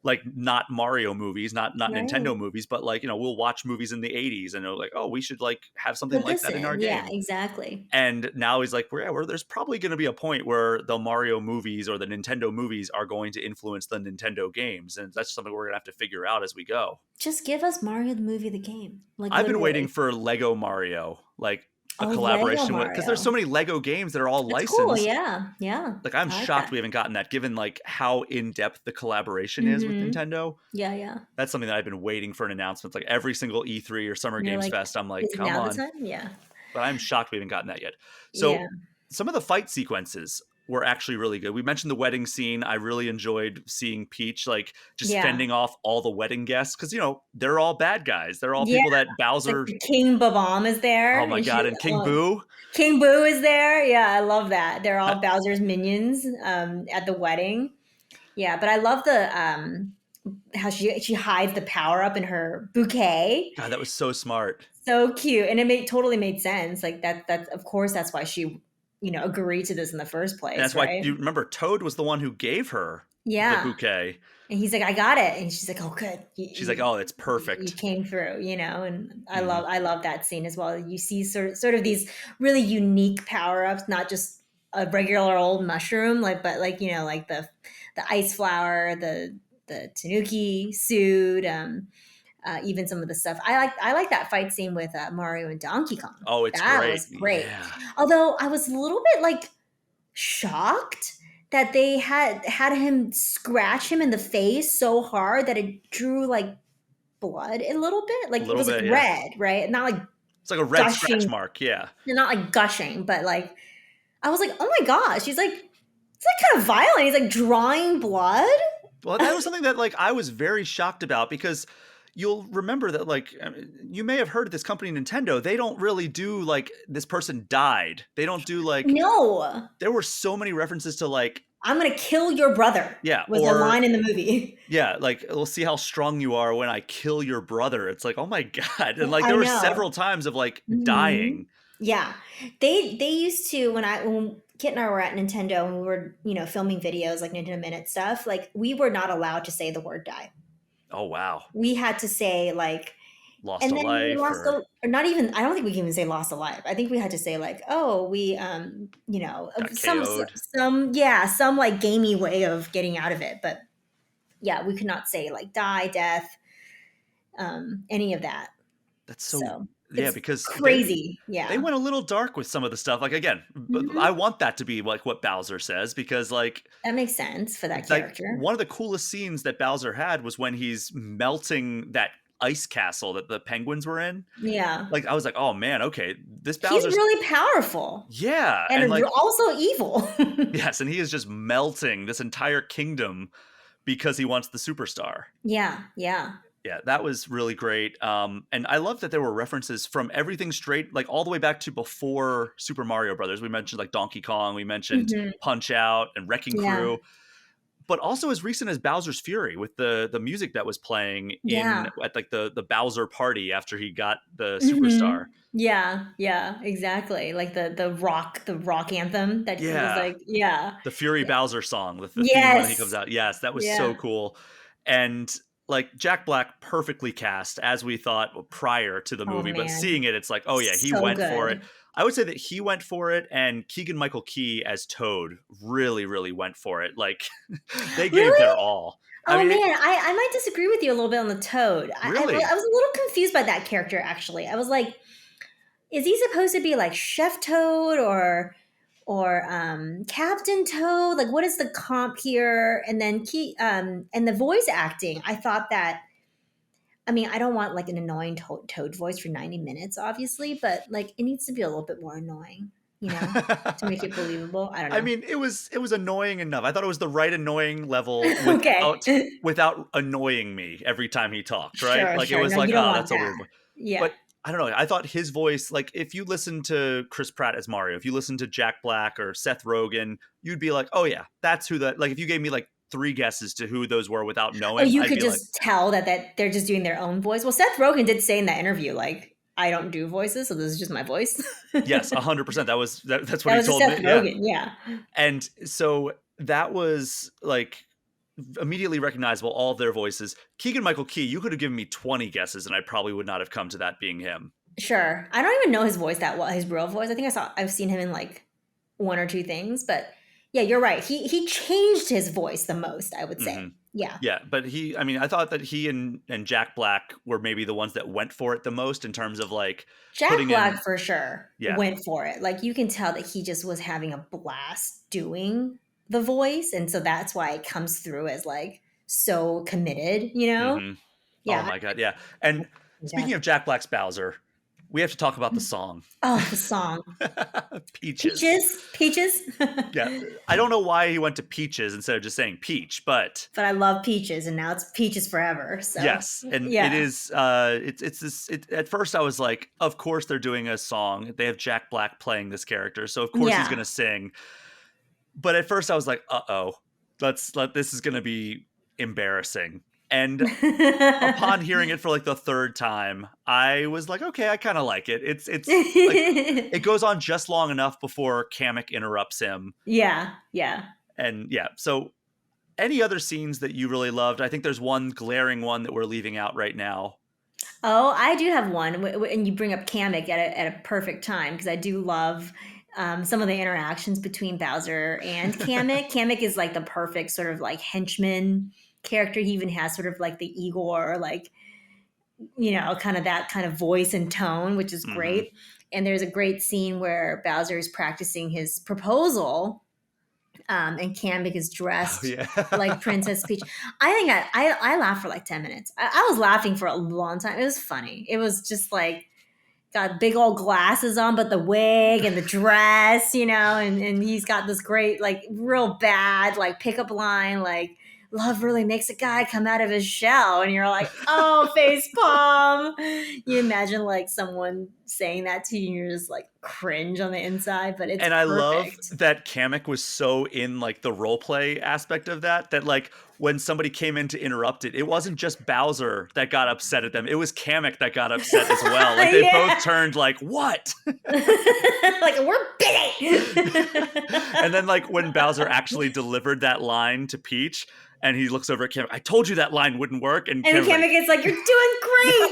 Like not Mario movies, not Right. Nintendo movies, but like, we'll watch movies in the 80s and like, oh, we should like have something like that in our game. Yeah, exactly. And now he's like, there's probably going to be a point where the Mario movies or the Nintendo movies are going to influence the Nintendo games. And that's something we're going to have to figure out as we go. Just give us Mario the movie, the game. Like I've been waiting literally. for Lego Mario, like a Oh, collaboration Lego with, because Mario. there's so many Lego games that are all That's licensed. cool. Yeah. Like I'm I like shocked that. we haven't gotten that, given like how in depth the collaboration is with Nintendo. Yeah. That's something that I've been waiting for an announcement. Like every single E3 or Summer You're Games like, Fest, I'm like, is it come now the on. time? Yeah. But I'm shocked we haven't gotten that yet. So Yeah. some of the fight sequences were actually really good. We mentioned the wedding scene. I really enjoyed seeing Peach like just fending off all the wedding guests, because they're all bad guys. They're all people that Bowser. Like King Babam is there. Oh my god! And King Boo. King Boo is there. Yeah, I love that. They're all Bowser's minions at the wedding. Yeah, but I love the how she hides the power up in her bouquet. God, that was so smart. So cute, and it totally made sense. Like that of course that's why she agreed to this in the first place. And that's why you remember Toad was the one who gave her the bouquet. And he's like, I got it. And she's like, oh, good. She's like, oh, it's perfect. You came through, and I love that scene as well. You see sort of these really unique power-ups, not just a regular old mushroom, but like the ice flower, the tanuki suit, even some of the stuff. I like that fight scene with Mario and Donkey Kong. Oh, it's that great. was great. Yeah. Although I was a little bit like shocked that they had him scratch him in the face so hard that it drew like blood a little bit. Like it was like red, right? Not like it's like a red gushing, scratch mark, yeah. Not like gushing, but like I was like, oh my gosh, he's like, it's like kind of violent. He's like drawing blood. Well, that was something that like I was very shocked about, because you'll remember that like you may have heard of this company Nintendo. They don't really do like this person died. They don't do like no. There were so many references to like I'm gonna kill your brother. Yeah, was the line in the movie. Yeah, like we'll see how strong you are when I kill your brother. It's like, oh my god, and like there were several times of like dying. Yeah, they used to when Kit and I were at Nintendo and we were filming videos like Nintendo Minute stuff. Like we were not allowed to say the word die. Oh wow. We had to say like lost a life, or not even. I don't think we can even say lost a life. I think we had to say like, oh, we some like gamey way of getting out of it. But yeah, we could not say like die, death, any of that. That's so yeah, because crazy. They went a little dark with some of the stuff. Like again, I want that to be like what Bowser says, because like that makes sense for that character. Like, one of the coolest scenes that Bowser had was when he's melting that ice castle that the penguins were in. Yeah. Like I was like, oh man, okay, this Bowser's he's really powerful. Yeah. And like, also evil. Yes, and he is just melting this entire kingdom because he wants the superstar. Yeah. Yeah, that was really great. And I love that there were references from everything straight, like all the way back to before Super Mario Brothers. We mentioned like Donkey Kong, we mentioned Punch Out and Wrecking Crew, but also as recent as Bowser's Fury with the music that was playing at like the Bowser party after he got the superstar. Yeah, exactly. Like the rock anthem that was like, the Fury Bowser song with the theme when he comes out. Yes, that was so cool. And like Jack Black perfectly cast as we thought prior to the movie, but seeing it, it's like, oh yeah, he went for it. I would say that he went for it, and Keegan-Michael Key as Toad really, really went for it. Like they gave their all. I might disagree with you a little bit on the Toad. Really? I was a little confused by that character, actually. I was like, is he supposed to be like Chef Toad or Captain Toad? Like, what is the comp here? And then and the voice acting, I thought that, I mean, I don't want like an annoying Toad voice for 90 minutes, obviously, but like it needs to be a little bit more annoying, to make it believable. I don't know. I mean, it was annoying enough. I thought it was the right annoying level without annoying me every time he talked, right? Sure. It was no, like, you don't oh, want that's that. a weird one. Yeah. But I don't know. I thought his voice, like if you listen to Chris Pratt as Mario, if you listen to Jack Black or Seth Rogen, you'd be like, oh yeah, that's who that, like if you gave me like 3 guesses to who those were without knowing. Oh, you I'd could be just tell that they're just doing their own voice. Well, Seth Rogen did say in that interview, like, I don't do voices, so this is just my voice. Yes, 100%. That's what That he was told Seth me. Rogen, yeah. And so that was like immediately recognizable, all of their voices. Keegan-Michael Key, you could have given me 20 guesses and I probably would not have come to that being him. Sure. I don't even know his voice that well, his real voice. I think I've seen him in like 1 or 2 things, but yeah, you're right. He changed his voice the most, I would say. Yeah. Yeah, but I thought that he and Jack Black were maybe the ones that went for it the most in terms of like Jack Black for sure went for it. Like you can tell that he just was having a blast doing the voice, and so that's why it comes through as like so committed, you know? Yeah. Oh my god, yeah. And speaking of Jack Black's Bowser, we have to talk about the song. Oh, the song. Peaches. Peaches. Yeah. I don't know why he went to Peaches instead of just saying Peach, but I love Peaches, and now it's Peaches forever. So yes. And it is it's this at first I was like, of course they're doing a song. They have Jack Black playing this character, so of course he's gonna sing. But at first I was like, this is gonna be embarrassing. And upon hearing it for like the 3rd time, I was like, okay, I kind of like it. It's like, it goes on just long enough before Kamek interrupts him. Yeah. And yeah, so any other scenes that you really loved? I think there's one glaring one that we're leaving out right now. Oh, I do have one, and you bring up Kamek at a perfect time because I do love some of the interactions between Bowser and Kamek. Kamek is like the perfect sort of like henchman character. He even has sort of like the Igor, like, you know, kind of that kind of voice and tone, which is great. And there's a great scene where Bowser is practicing his proposal, and Kamek is dressed like Princess Peach. I think I laughed for like 10 minutes. I was laughing for a long time. It was funny. It was just like, got big old glasses on, but the wig and the dress, you know, and he's got this great, like real bad, like pickup line, like, love really makes a guy come out of his shell. And you're like, oh, face palm. You imagine like someone saying that to you and you're just like cringe on the inside, but it's And I perfect. love that Kamek was so in like the role play aspect of that like when somebody came in to interrupt it, it wasn't just Bowser that got upset at them. It was Kamek that got upset as well. Like they both turned like, what? Like, we're busy. And then like when Bowser actually delivered that line to Peach, and he looks over at Kamek, I told you that line wouldn't work. And Kamek is like, you're doing great.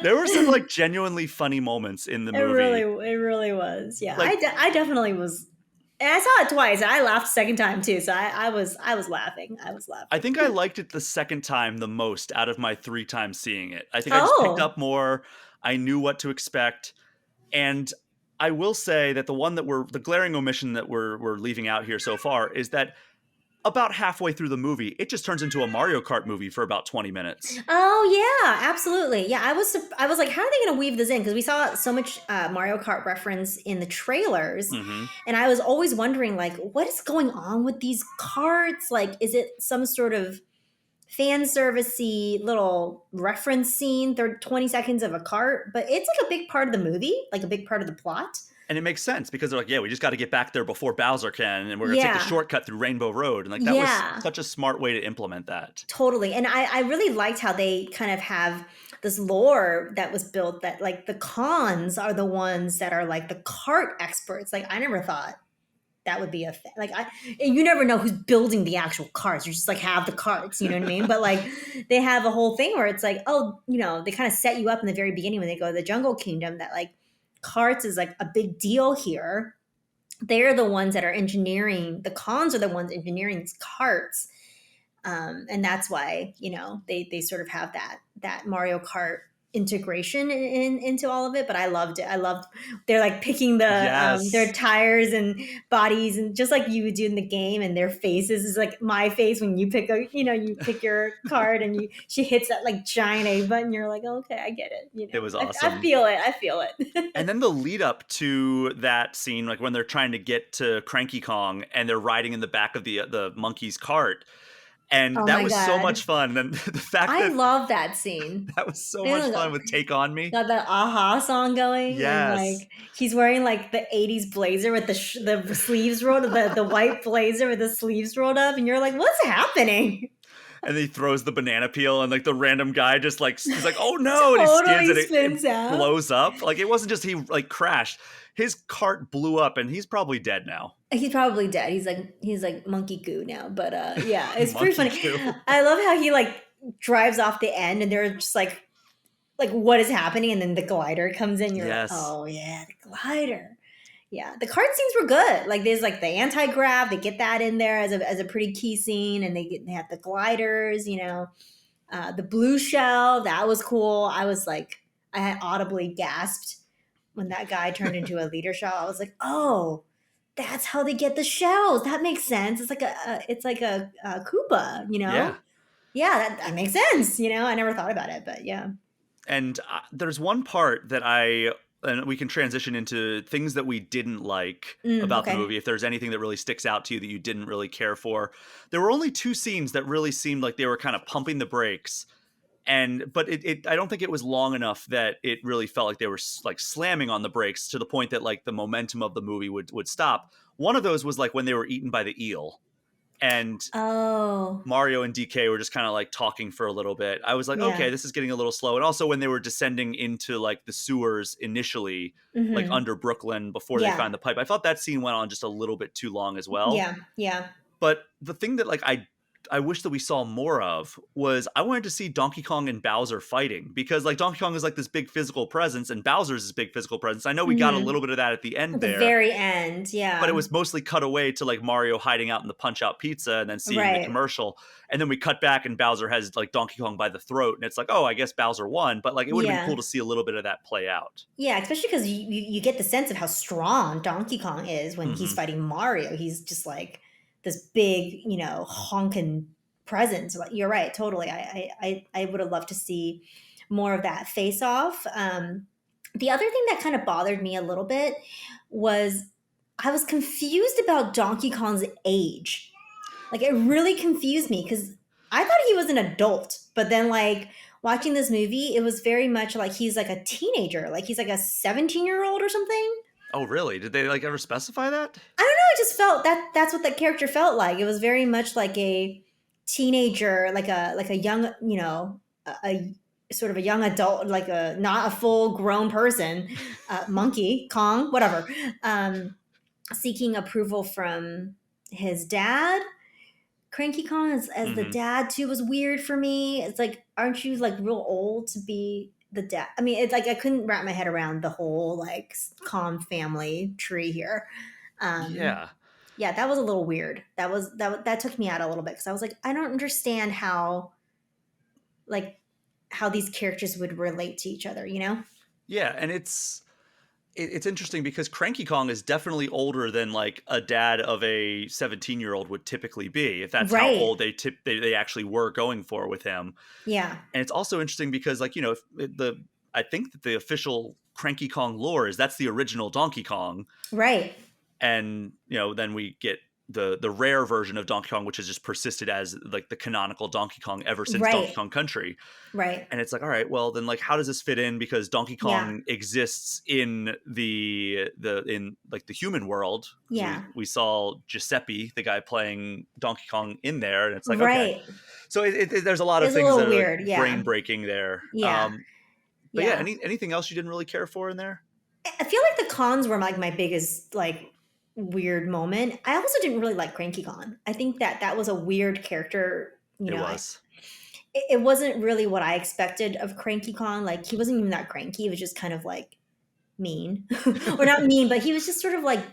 There were some like genuinely funny moments in the movie. It really was. Yeah, like, I definitely was. And I saw it twice. I laughed the second time too. So I was laughing. I think I liked it the second time the most out of my 3 times seeing it. I think I just picked up more. I knew what to expect. And I will say that the glaring omission that we're leaving out here so far is that about halfway through the movie, it just turns into a Mario Kart movie for about 20 minutes. Oh yeah, absolutely. Yeah, I was like, how are they going to weave this in? Because we saw so much Mario Kart reference in the trailers, and I was always wondering, like, what is going on with these carts? Like, is it some sort of fan servicey little reference scene, 20 seconds of a cart? But it's like a big part of the movie, like a big part of the plot. And it makes sense because they're like, yeah, we just got to get back there before Bowser can, and we're going to take the shortcut through Rainbow Road. And like that was such a smart way to implement that. Totally. And I really liked how they kind of have this lore that was built that like the cons are the ones that are like the cart experts. Like I never thought that would be a thing. Like you never know who's building the actual carts. You just like have the carts, you know what I mean? But like they have a whole thing where it's like, oh, you know, they kind of set you up in the very beginning when they go to the Jungle Kingdom that like carts is like a big deal here. They're the ones that are engineering, the cons are the ones engineering these carts. And that's why, you know, they sort of have that Mario Kart integration into all of it. But I loved it. They're like picking their tires and bodies, and just like you would do in the game, and their faces is like my face when you pick you pick your card and she hits that like giant A button. You're like, oh, okay, I get it. You know, it was awesome. I feel it. And then the lead up to that scene, like when they're trying to get to Cranky Kong and they're riding in the back of the monkey's cart. And Oh that my was so God. much fun. And then the fact I that love that scene. that was so Yeah, much fun with Take On Me. Got the aha song going, and Yes. like he's wearing like the '80s blazer with the sleeves rolled, the white blazer with the sleeves rolled up, and you're like, what's happening? And then he throws the banana peel, and like the random guy just like he's like, oh no, and he Totally skids and spins out. blows up. Like it wasn't just he like crashed. His cart blew up, and he's probably dead now. He's probably dead. He's like monkey goo now. But yeah, it's pretty funny. Monkey goo. I love how he like drives off the end, and they're just like what is happening, and then the glider comes in. You're Yes. like, oh yeah, the glider. Yeah, the card scenes were good. Like there's like the anti-grav, they get that in there as a pretty key scene, and they have the gliders, you know, the blue shell, that was cool. I was like, I had audibly gasped when that guy turned into a leader shell. I was like, oh, that's how they get the shells. That makes sense. It's like a Koopa, you know? Yeah, that makes sense. You know, I never thought about it, but yeah. And there's one part that and we can transition into things that we didn't like about the movie. If there's anything that really sticks out to you that you didn't really care for, there were only 2 scenes that really seemed like they were kind of pumping the brakes. But I don't think it was long enough that it really felt like they were like slamming on the brakes to the point that like the momentum of the movie would stop. One of those was like when they were eaten by the eel. And Mario and DK were just kind of like talking for a little bit. I was like, okay, this is getting a little slow. And also when they were descending into like the sewers initially, like under Brooklyn before they found the pipe, I thought that scene went on just a little bit too long as well. Yeah. But the thing that like I wish that we saw more of was I wanted to see Donkey Kong and Bowser fighting, because like Donkey Kong is like this big physical presence and Bowser's this big physical presence. I know we got a little bit of that at the end there. The very end, yeah. But it was mostly cut away to like Mario hiding out in the Punch-Out Pizza and then seeing the commercial. And then we cut back and Bowser has like Donkey Kong by the throat. And it's like, oh, I guess Bowser won. But like it would have been cool to see a little bit of that play out. Yeah, especially because you get the sense of how strong Donkey Kong is when he's fighting Mario. He's just like this big, you know, honking presence. You're right, totally. I would have loved to see more of that face off. The other thing that kind of bothered me a little bit was I was confused about Donkey Kong's age. Like it really confused me because I thought he was an adult, but then like watching this movie, it was very much like he's like a teenager, like he's like a 17-year-old or something. Oh, really? Did they like ever specify that? I don't know. I just felt that's what that character felt like. It was very much like a teenager, like a young, you know, a sort of a young adult, like a not a full grown person, Monkey Kong, whatever, seeking approval from his dad. Cranky Kong as the dad too was weird for me. It's like, aren't you like real old to be the dad? I mean, it's like I couldn't wrap my head around the whole like Kong family tree here. Yeah, that was a little weird. That took me out a little bit because I was like, I don't understand how these characters would relate to each other, you know? Yeah, and it's interesting because Cranky Kong is definitely older than like a dad of a 17-year-old would typically be, if that's how old they actually were going for with him. Yeah. And it's also interesting because like, you know, I think that the official Cranky Kong lore is that's the original Donkey Kong. Right. And, you know, then we get the rare version of Donkey Kong, which has just persisted as like the canonical Donkey Kong ever since Donkey Kong Country. Right. And it's like, all right, well then like how does this fit in? Because Donkey Kong exists in in like the human world. Yeah. We saw Giuseppe, the guy playing Donkey Kong, in there, and it's like, okay. So there's a lot of things that are weird, like brain breaking there. Yeah. But yeah, anything else you didn't really care for in there? I feel like the cons were like my biggest like weird moment. I also didn't really like Cranky Kong. I think that was a weird character. You know, it wasn't really what I expected of Cranky Kong. Like he wasn't even that cranky. He was just kind of like mean, or not mean, but he was just sort of like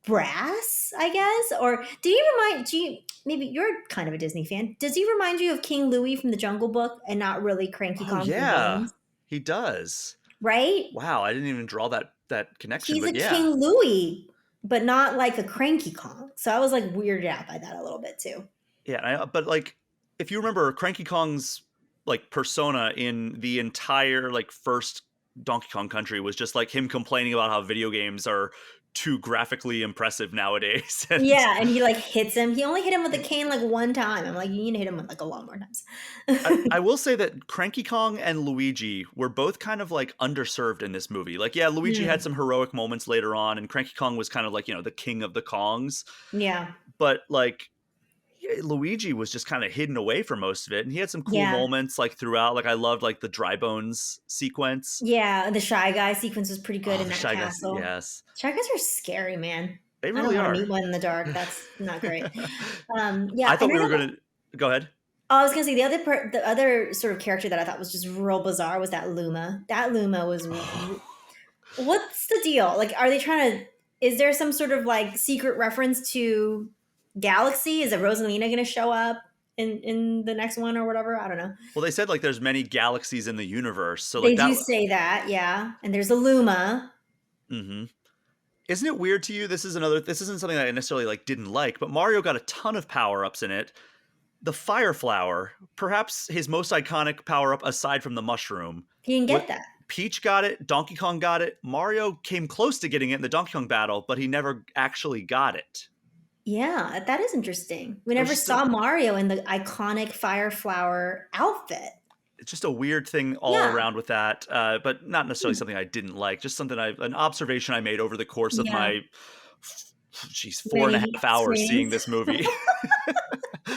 brass, I guess. Or did he remind you? Maybe you're kind of a Disney fan. Does he remind you of King Louie from the Jungle Book, and not really Cranky Kong? Yeah, he does. Right? Wow, I didn't even draw that connection. He's King Louie, but not like a Cranky Kong. So I was like weirded out by that a little bit too. Yeah, but like if you remember Cranky Kong's like persona in the entire like first Donkey Kong Country was just like him complaining about how video games are too graphically impressive nowadays. Yeah, and he like hits him. He only hit him with a cane like one time. I'm like, you need to hit him with like a lot more times. I will say that Cranky Kong and Luigi were both kind of like underserved in this movie. Like, yeah, Luigi had some heroic moments later on, and Cranky Kong was kind of like, the king of the Kongs. Yeah. But like, Luigi was just kind of hidden away for most of it, and he had some cool moments like throughout. Like, I loved like the Dry Bones sequence. Yeah, the Shy Guy sequence was pretty good in that Shy castle. Guys, yes, Shy Guys are scary, man. They really I don't are. want to meet one in the dark. That's not great. Yeah, I thought we were gonna go ahead. Oh, I was gonna say the other sort of character that I thought was just real bizarre was that Luma. That Luma was. What's the deal? Like, are they trying to? Is there some sort of like secret reference to Galaxy? Is a Rosalina going to show up in the next one or whatever? I don't know. Well, they said like there's many galaxies in the universe, so they like do say that, yeah. And there's a Luma. Mm-hmm. Isn't it weird to you? This isn't something that I necessarily like didn't like, but Mario got a ton of power ups in it. The Fire Flower, perhaps his most iconic power up aside from the mushroom. He didn't get that. Peach got it. Donkey Kong got it. Mario came close to getting it in the Donkey Kong battle, but he never actually got it. Yeah, that is interesting. We never saw Mario in the iconic Fire Flower outfit. It's just a weird thing all around with that, but not necessarily something I didn't like. Just something an observation I made over the course of my, 4.5 hours seeing this movie.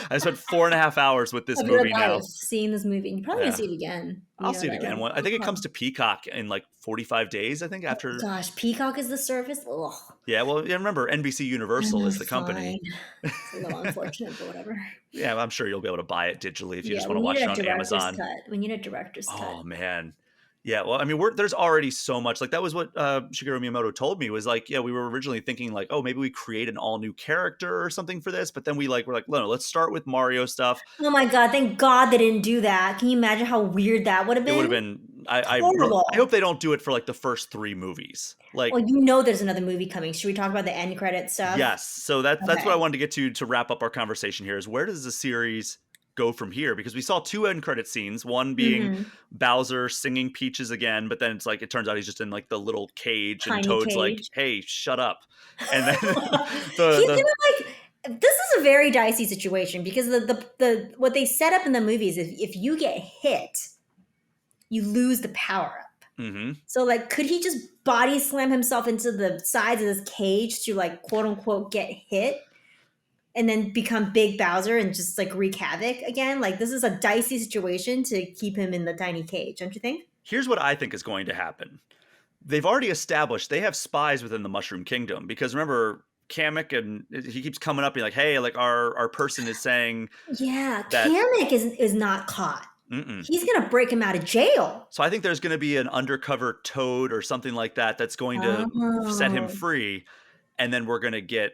I spent 4.5 hours with this movie now. Seeing this movie, you're probably gonna see it again. I'll see it again. I think it comes to Peacock in like 45 days. I think after. Oh, gosh, Peacock is the service. Ugh. Yeah, well, remember NBC Universal is the company. It's a little unfortunate, but whatever. Yeah, I'm sure you'll be able to buy it digitally if you just want to watch it on Amazon. We need a director's cut. Oh man. Yeah, well, I mean, there's already so much. Like, that was what Shigeru Miyamoto told me, was like, yeah, we were originally thinking like, oh, maybe we create an all new character or something for this. But then we're like, no, let's start with Mario stuff. Oh my God, thank God they didn't do that. Can you imagine how weird that would have been? It would have been, I hope they don't do it for like the first 3 movies. Like, well, there's another movie coming. Should we talk about the end credit stuff? Yes. So that's what I wanted to get to wrap up our conversation here, is where does the series go from here? Because we saw 2 end credit scenes, one being Bowser singing Peaches again, but then it's like, it turns out he's just in like the little cage, and Toad's like, hey, shut up. And then this is a very dicey situation, because the what they set up in the movies is if you get hit, you lose the power up. So like, could he just body slam himself into the sides of this cage to like quote unquote get hit and then become Big Bowser and just like wreak havoc again? Like, this is a dicey situation to keep him in the tiny cage, don't you think? Here's what I think is going to happen. They've already established they have spies within the Mushroom Kingdom, because remember, Kamek, and he keeps coming up being like, hey, like our person is saying that Kamek is not caught. He's gonna break him out of jail. So I think there's gonna be an undercover Toad or something like that that's going to set him free, and then we're gonna get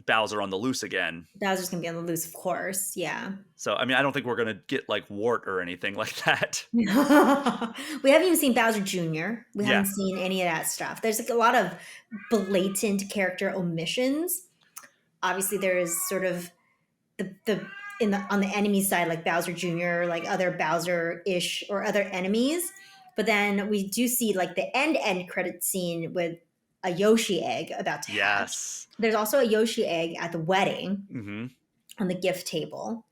Bowser on the loose again. Bowser's gonna be on the loose, of course. Yeah. So I mean, I don't think we're gonna get like Wart or anything like that. We haven't even seen Bowser Jr. We haven't seen any of that stuff. There's like a lot of blatant character omissions. Obviously, there is sort of on the enemy side, like Bowser Jr., like other Bowser-ish or other enemies. But then we do see like the end credit scene with a Yoshi egg about to hatch. There's also a Yoshi egg at the wedding on the gift table,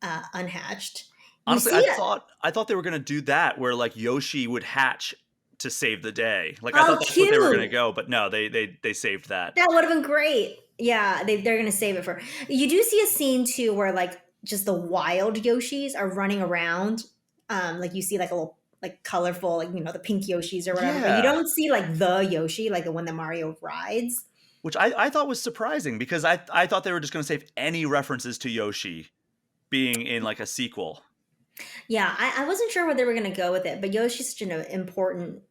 unhatched. Honestly, I thought they were gonna do that, where like Yoshi would hatch to save the day. Like, I thought that's what they were gonna go, but no, they saved that. That would have been great. Yeah, they're gonna save it for. You do see a scene too where like just the wild Yoshis are running around. Like, you see like a little like colorful, like, the pink Yoshis or whatever. But you don't see like the Yoshi, like the one that Mario rides. Which I thought was surprising, because I thought they were just going to save any references to Yoshi being in like a sequel. Yeah, I wasn't sure where they were going to go with it, but Yoshi's such an important,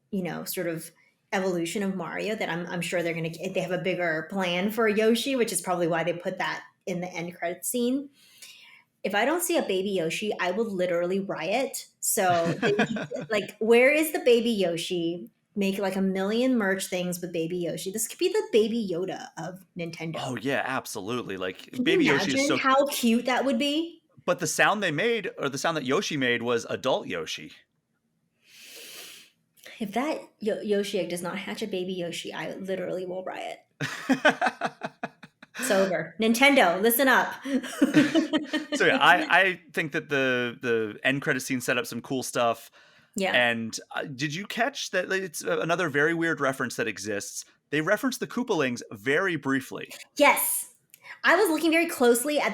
sort of evolution of Mario that I'm sure they have a bigger plan for Yoshi, which is probably why they put that in the end credits scene. If I don't see a baby Yoshi, I will literally riot. So, like, where is the baby Yoshi? Make like 1 million merch things with baby Yoshi. This could be the baby Yoda of Nintendo. Oh yeah, absolutely. Like, Can baby you Yoshi is so how cute that would be. But the sound they made, or the sound that Yoshi made, was adult Yoshi. If that Yoshi egg does not hatch a baby Yoshi, I literally will riot. It's over. Nintendo, listen up. So yeah, I think that the end credit scene set up some cool stuff. Yeah. And did you catch that it's another very weird reference that exists? They reference the Koopalings very briefly. Yes. I was looking very closely at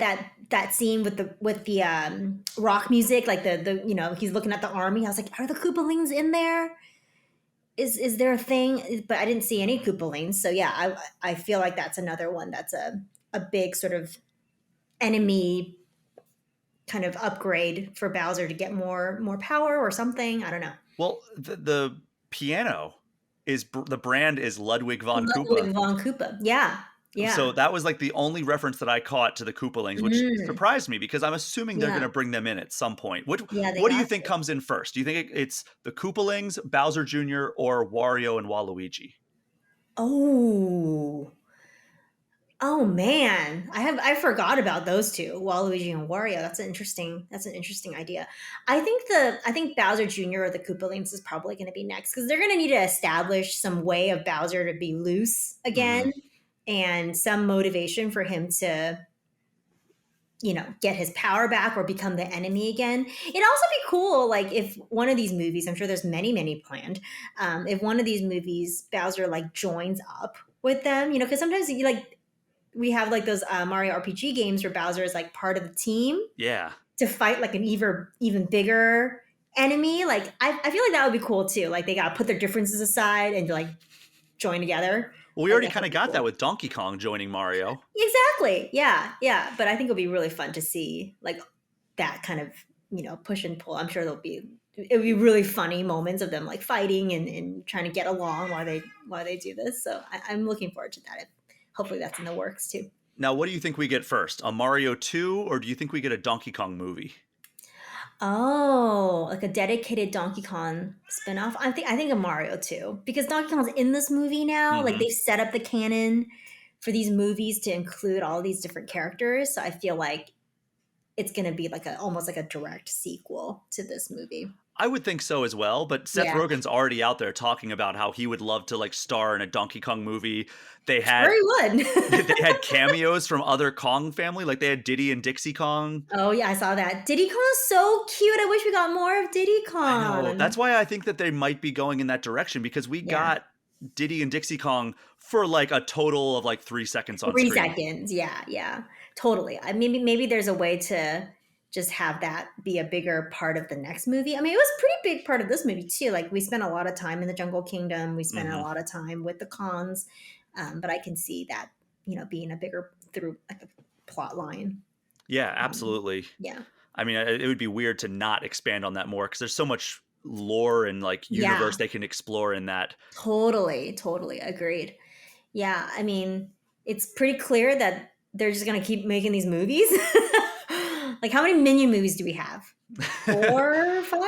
that scene with the rock music, like the he's looking at the army. I was like, are the Koopalings in there? Is there a thing? But I didn't see any Koopalings. So yeah, I feel like that's another one that's a big sort of enemy kind of upgrade for Bowser to get more power or something. I don't know. Well, the piano is the brand is Ludwig von Koopa. Ludwig von Koopa. Yeah. Yeah. So that was like the only reference that I caught to the Koopalings, which surprised me because I'm assuming they're going to bring them in at some point. What do you think comes in first? Do you think it's the Koopalings, Bowser Jr., or Wario and Waluigi? Oh man, I forgot about those two, Waluigi and Wario. That's an interesting idea. I think Bowser Jr. or the Koopalings is probably going to be next because they're going to need to establish some way of Bowser to be loose again. And some motivation for him to, get his power back or become the enemy again. It'd also be cool, like if one of these movies, I'm sure there's many planned, if one of these movies Bowser like joins up with them, because sometimes we have like those Mario RPG games where Bowser is like part of the team. Yeah. To fight like an even bigger enemy. Like I feel like that would be cool too. Like they got to put their differences aside and like join together. Well, we already kind of got that with Donkey Kong joining Mario. Exactly. Yeah. But I think it'll be really fun to see like that kind of, push and pull. I'm sure it'll be really funny moments of them like fighting and trying to get along while they do this. So I'm looking forward to that. Hopefully that's in the works too. Now, what do you think we get first? A Mario 2, or do you think we get a Donkey Kong movie? Oh, like a dedicated Donkey Kong spinoff. I think a Mario 2 because Donkey Kong's in this movie now. Like they've set up the canon for these movies to include all these different characters. So I feel like it's going to be like almost like a direct sequel to this movie. I would think so as well, but Seth Rogen's already out there talking about how he would love to like star in a Donkey Kong movie. They had they had cameos from other Kong family, like they had Diddy and Dixie Kong. Oh yeah, I saw that. Diddy Kong is so cute. I wish we got more of Diddy Kong. I know. That's why I think that they might be going in that direction because we got Diddy and Dixie Kong for like a total of like 3 seconds on screen. 3 seconds, yeah, totally. Maybe there's a way to just have that be a bigger part of the next movie. I mean, it was a pretty big part of this movie too. Like we spent a lot of time in the Jungle Kingdom. We spent a lot of time with the Kongs. But I can see that, being a bigger through like a plot line. Yeah, absolutely. Yeah. I mean, it would be weird to not expand on that more because there's so much lore and like universe they can explore in that. Totally agreed. Yeah. I mean, it's pretty clear that they're just going to keep making these movies. Like how many Minion movies do we have? 4, 5?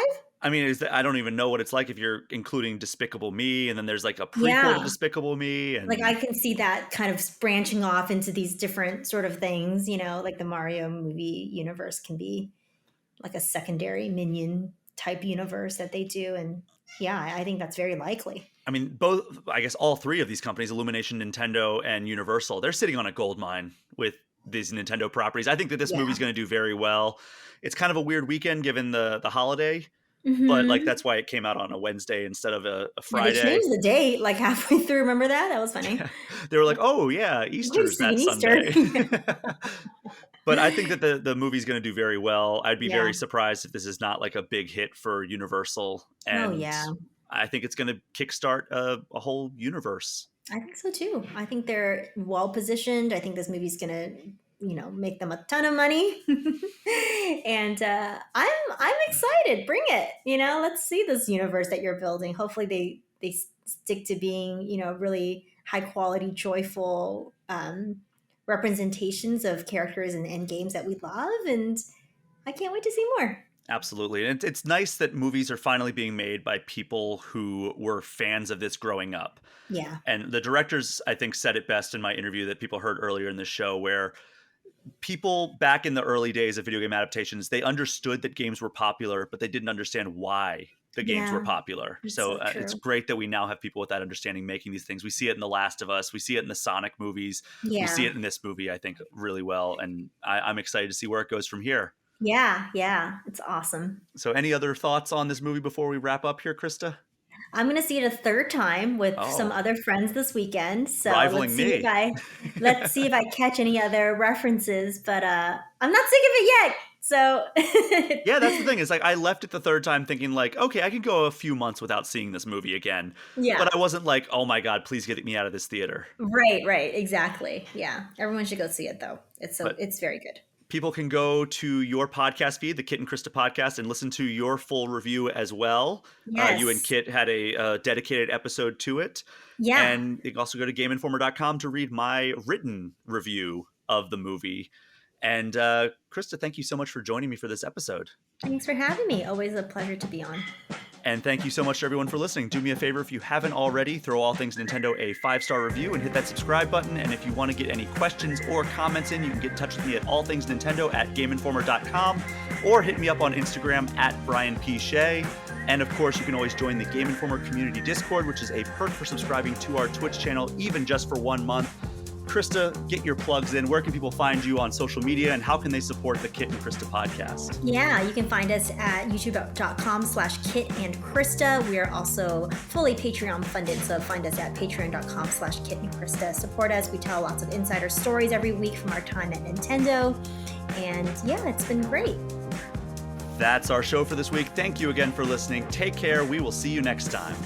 I mean, I don't even know what it's like if you're including Despicable Me, and then there's like a prequel to Despicable Me. And... like I can see that kind of branching off into these different sort of things, like the Mario movie universe can be like a secondary Minion type universe that they do. And I think that's very likely. I mean, I guess all 3 of these companies, Illumination, Nintendo, and Universal, they're sitting on a gold mine with these Nintendo properties. I think that this movie's going to do very well. It's kind of a weird weekend given the holiday. But like that's why it came out on a Wednesday instead of a Friday. They changed the date like halfway through. Remember that? That was funny. They were like, "Oh yeah, Easter's that Sunday." But I think that the movie's going to do very well. I'd be very surprised if this is not like a big hit for Universal. And I think it's going to kickstart a whole universe. I think so too. I think they're well positioned. I think this movie's going to make them a ton of money. And I'm excited. Bring it. Let's see this universe that you're building. Hopefully they stick to being, really high quality, joyful representations of characters and games that we love. And I can't wait to see more. Absolutely. And it's nice that movies are finally being made by people who were fans of this growing up. Yeah. And the directors, I think, said it best in my interview that people heard earlier in the show, where people back in the early days of video game adaptations, they understood that games were popular, but they didn't understand why the games Yeah. were popular. It's So so it's true. great that we now have people with that understanding making these things. We see it in The Last of Us. We see it in the Sonic movies. We see Yeah. it in this movie, I think, really well. And I'm excited to see where it goes from here. Yeah. It's awesome. So any other thoughts on this movie before we wrap up here, Krysta? I'm gonna see it a third time with some Oh. other friends this weekend. So Rivaling me. let's see if I catch any other references. But I'm not sick of it yet. So Yeah, that's the thing. Is like I left it the third time thinking like, okay, I could go a few months without seeing this movie again. yeah. But I wasn't like, oh my God, please get me out of this theater. Right, exactly. Yeah. Everyone should go see it though. But- It's very good. People can go to your podcast feed, the Kit and Krysta podcast, and listen to your full review as well. Yes. You and Kit had a dedicated episode to it. Yeah. And you can also go to GameInformer.com to read my written review of the movie. And Krysta, thank you so much for joining me for this episode. Thanks for having me. Always a pleasure to be on. And thank you so much to everyone for listening. Do me a favor, if you haven't already, throw All Things Nintendo a 5-star review and hit that subscribe button. And if you want to get any questions or comments in, you can get in touch with me at allthingsnintendo@GameInformer.com or hit me up on Instagram at Brian P. Shea. And of course, you can always join the Game Informer Community Discord, which is a perk for subscribing to our Twitch channel, even just for 1 month. Krysta, get your plugs in. Where can people find you on social media, and how can they support the Kit and Krysta podcast? Yeah, you can find us at youtube.com/KitandKrysta. We are also fully Patreon funded, so find us at patreon.com/KitandKrysta. Support us. We tell lots of insider stories every week from our time at Nintendo. And yeah, it's been great. That's our show for this week. Thank you again for listening. Take care. We will see you next time.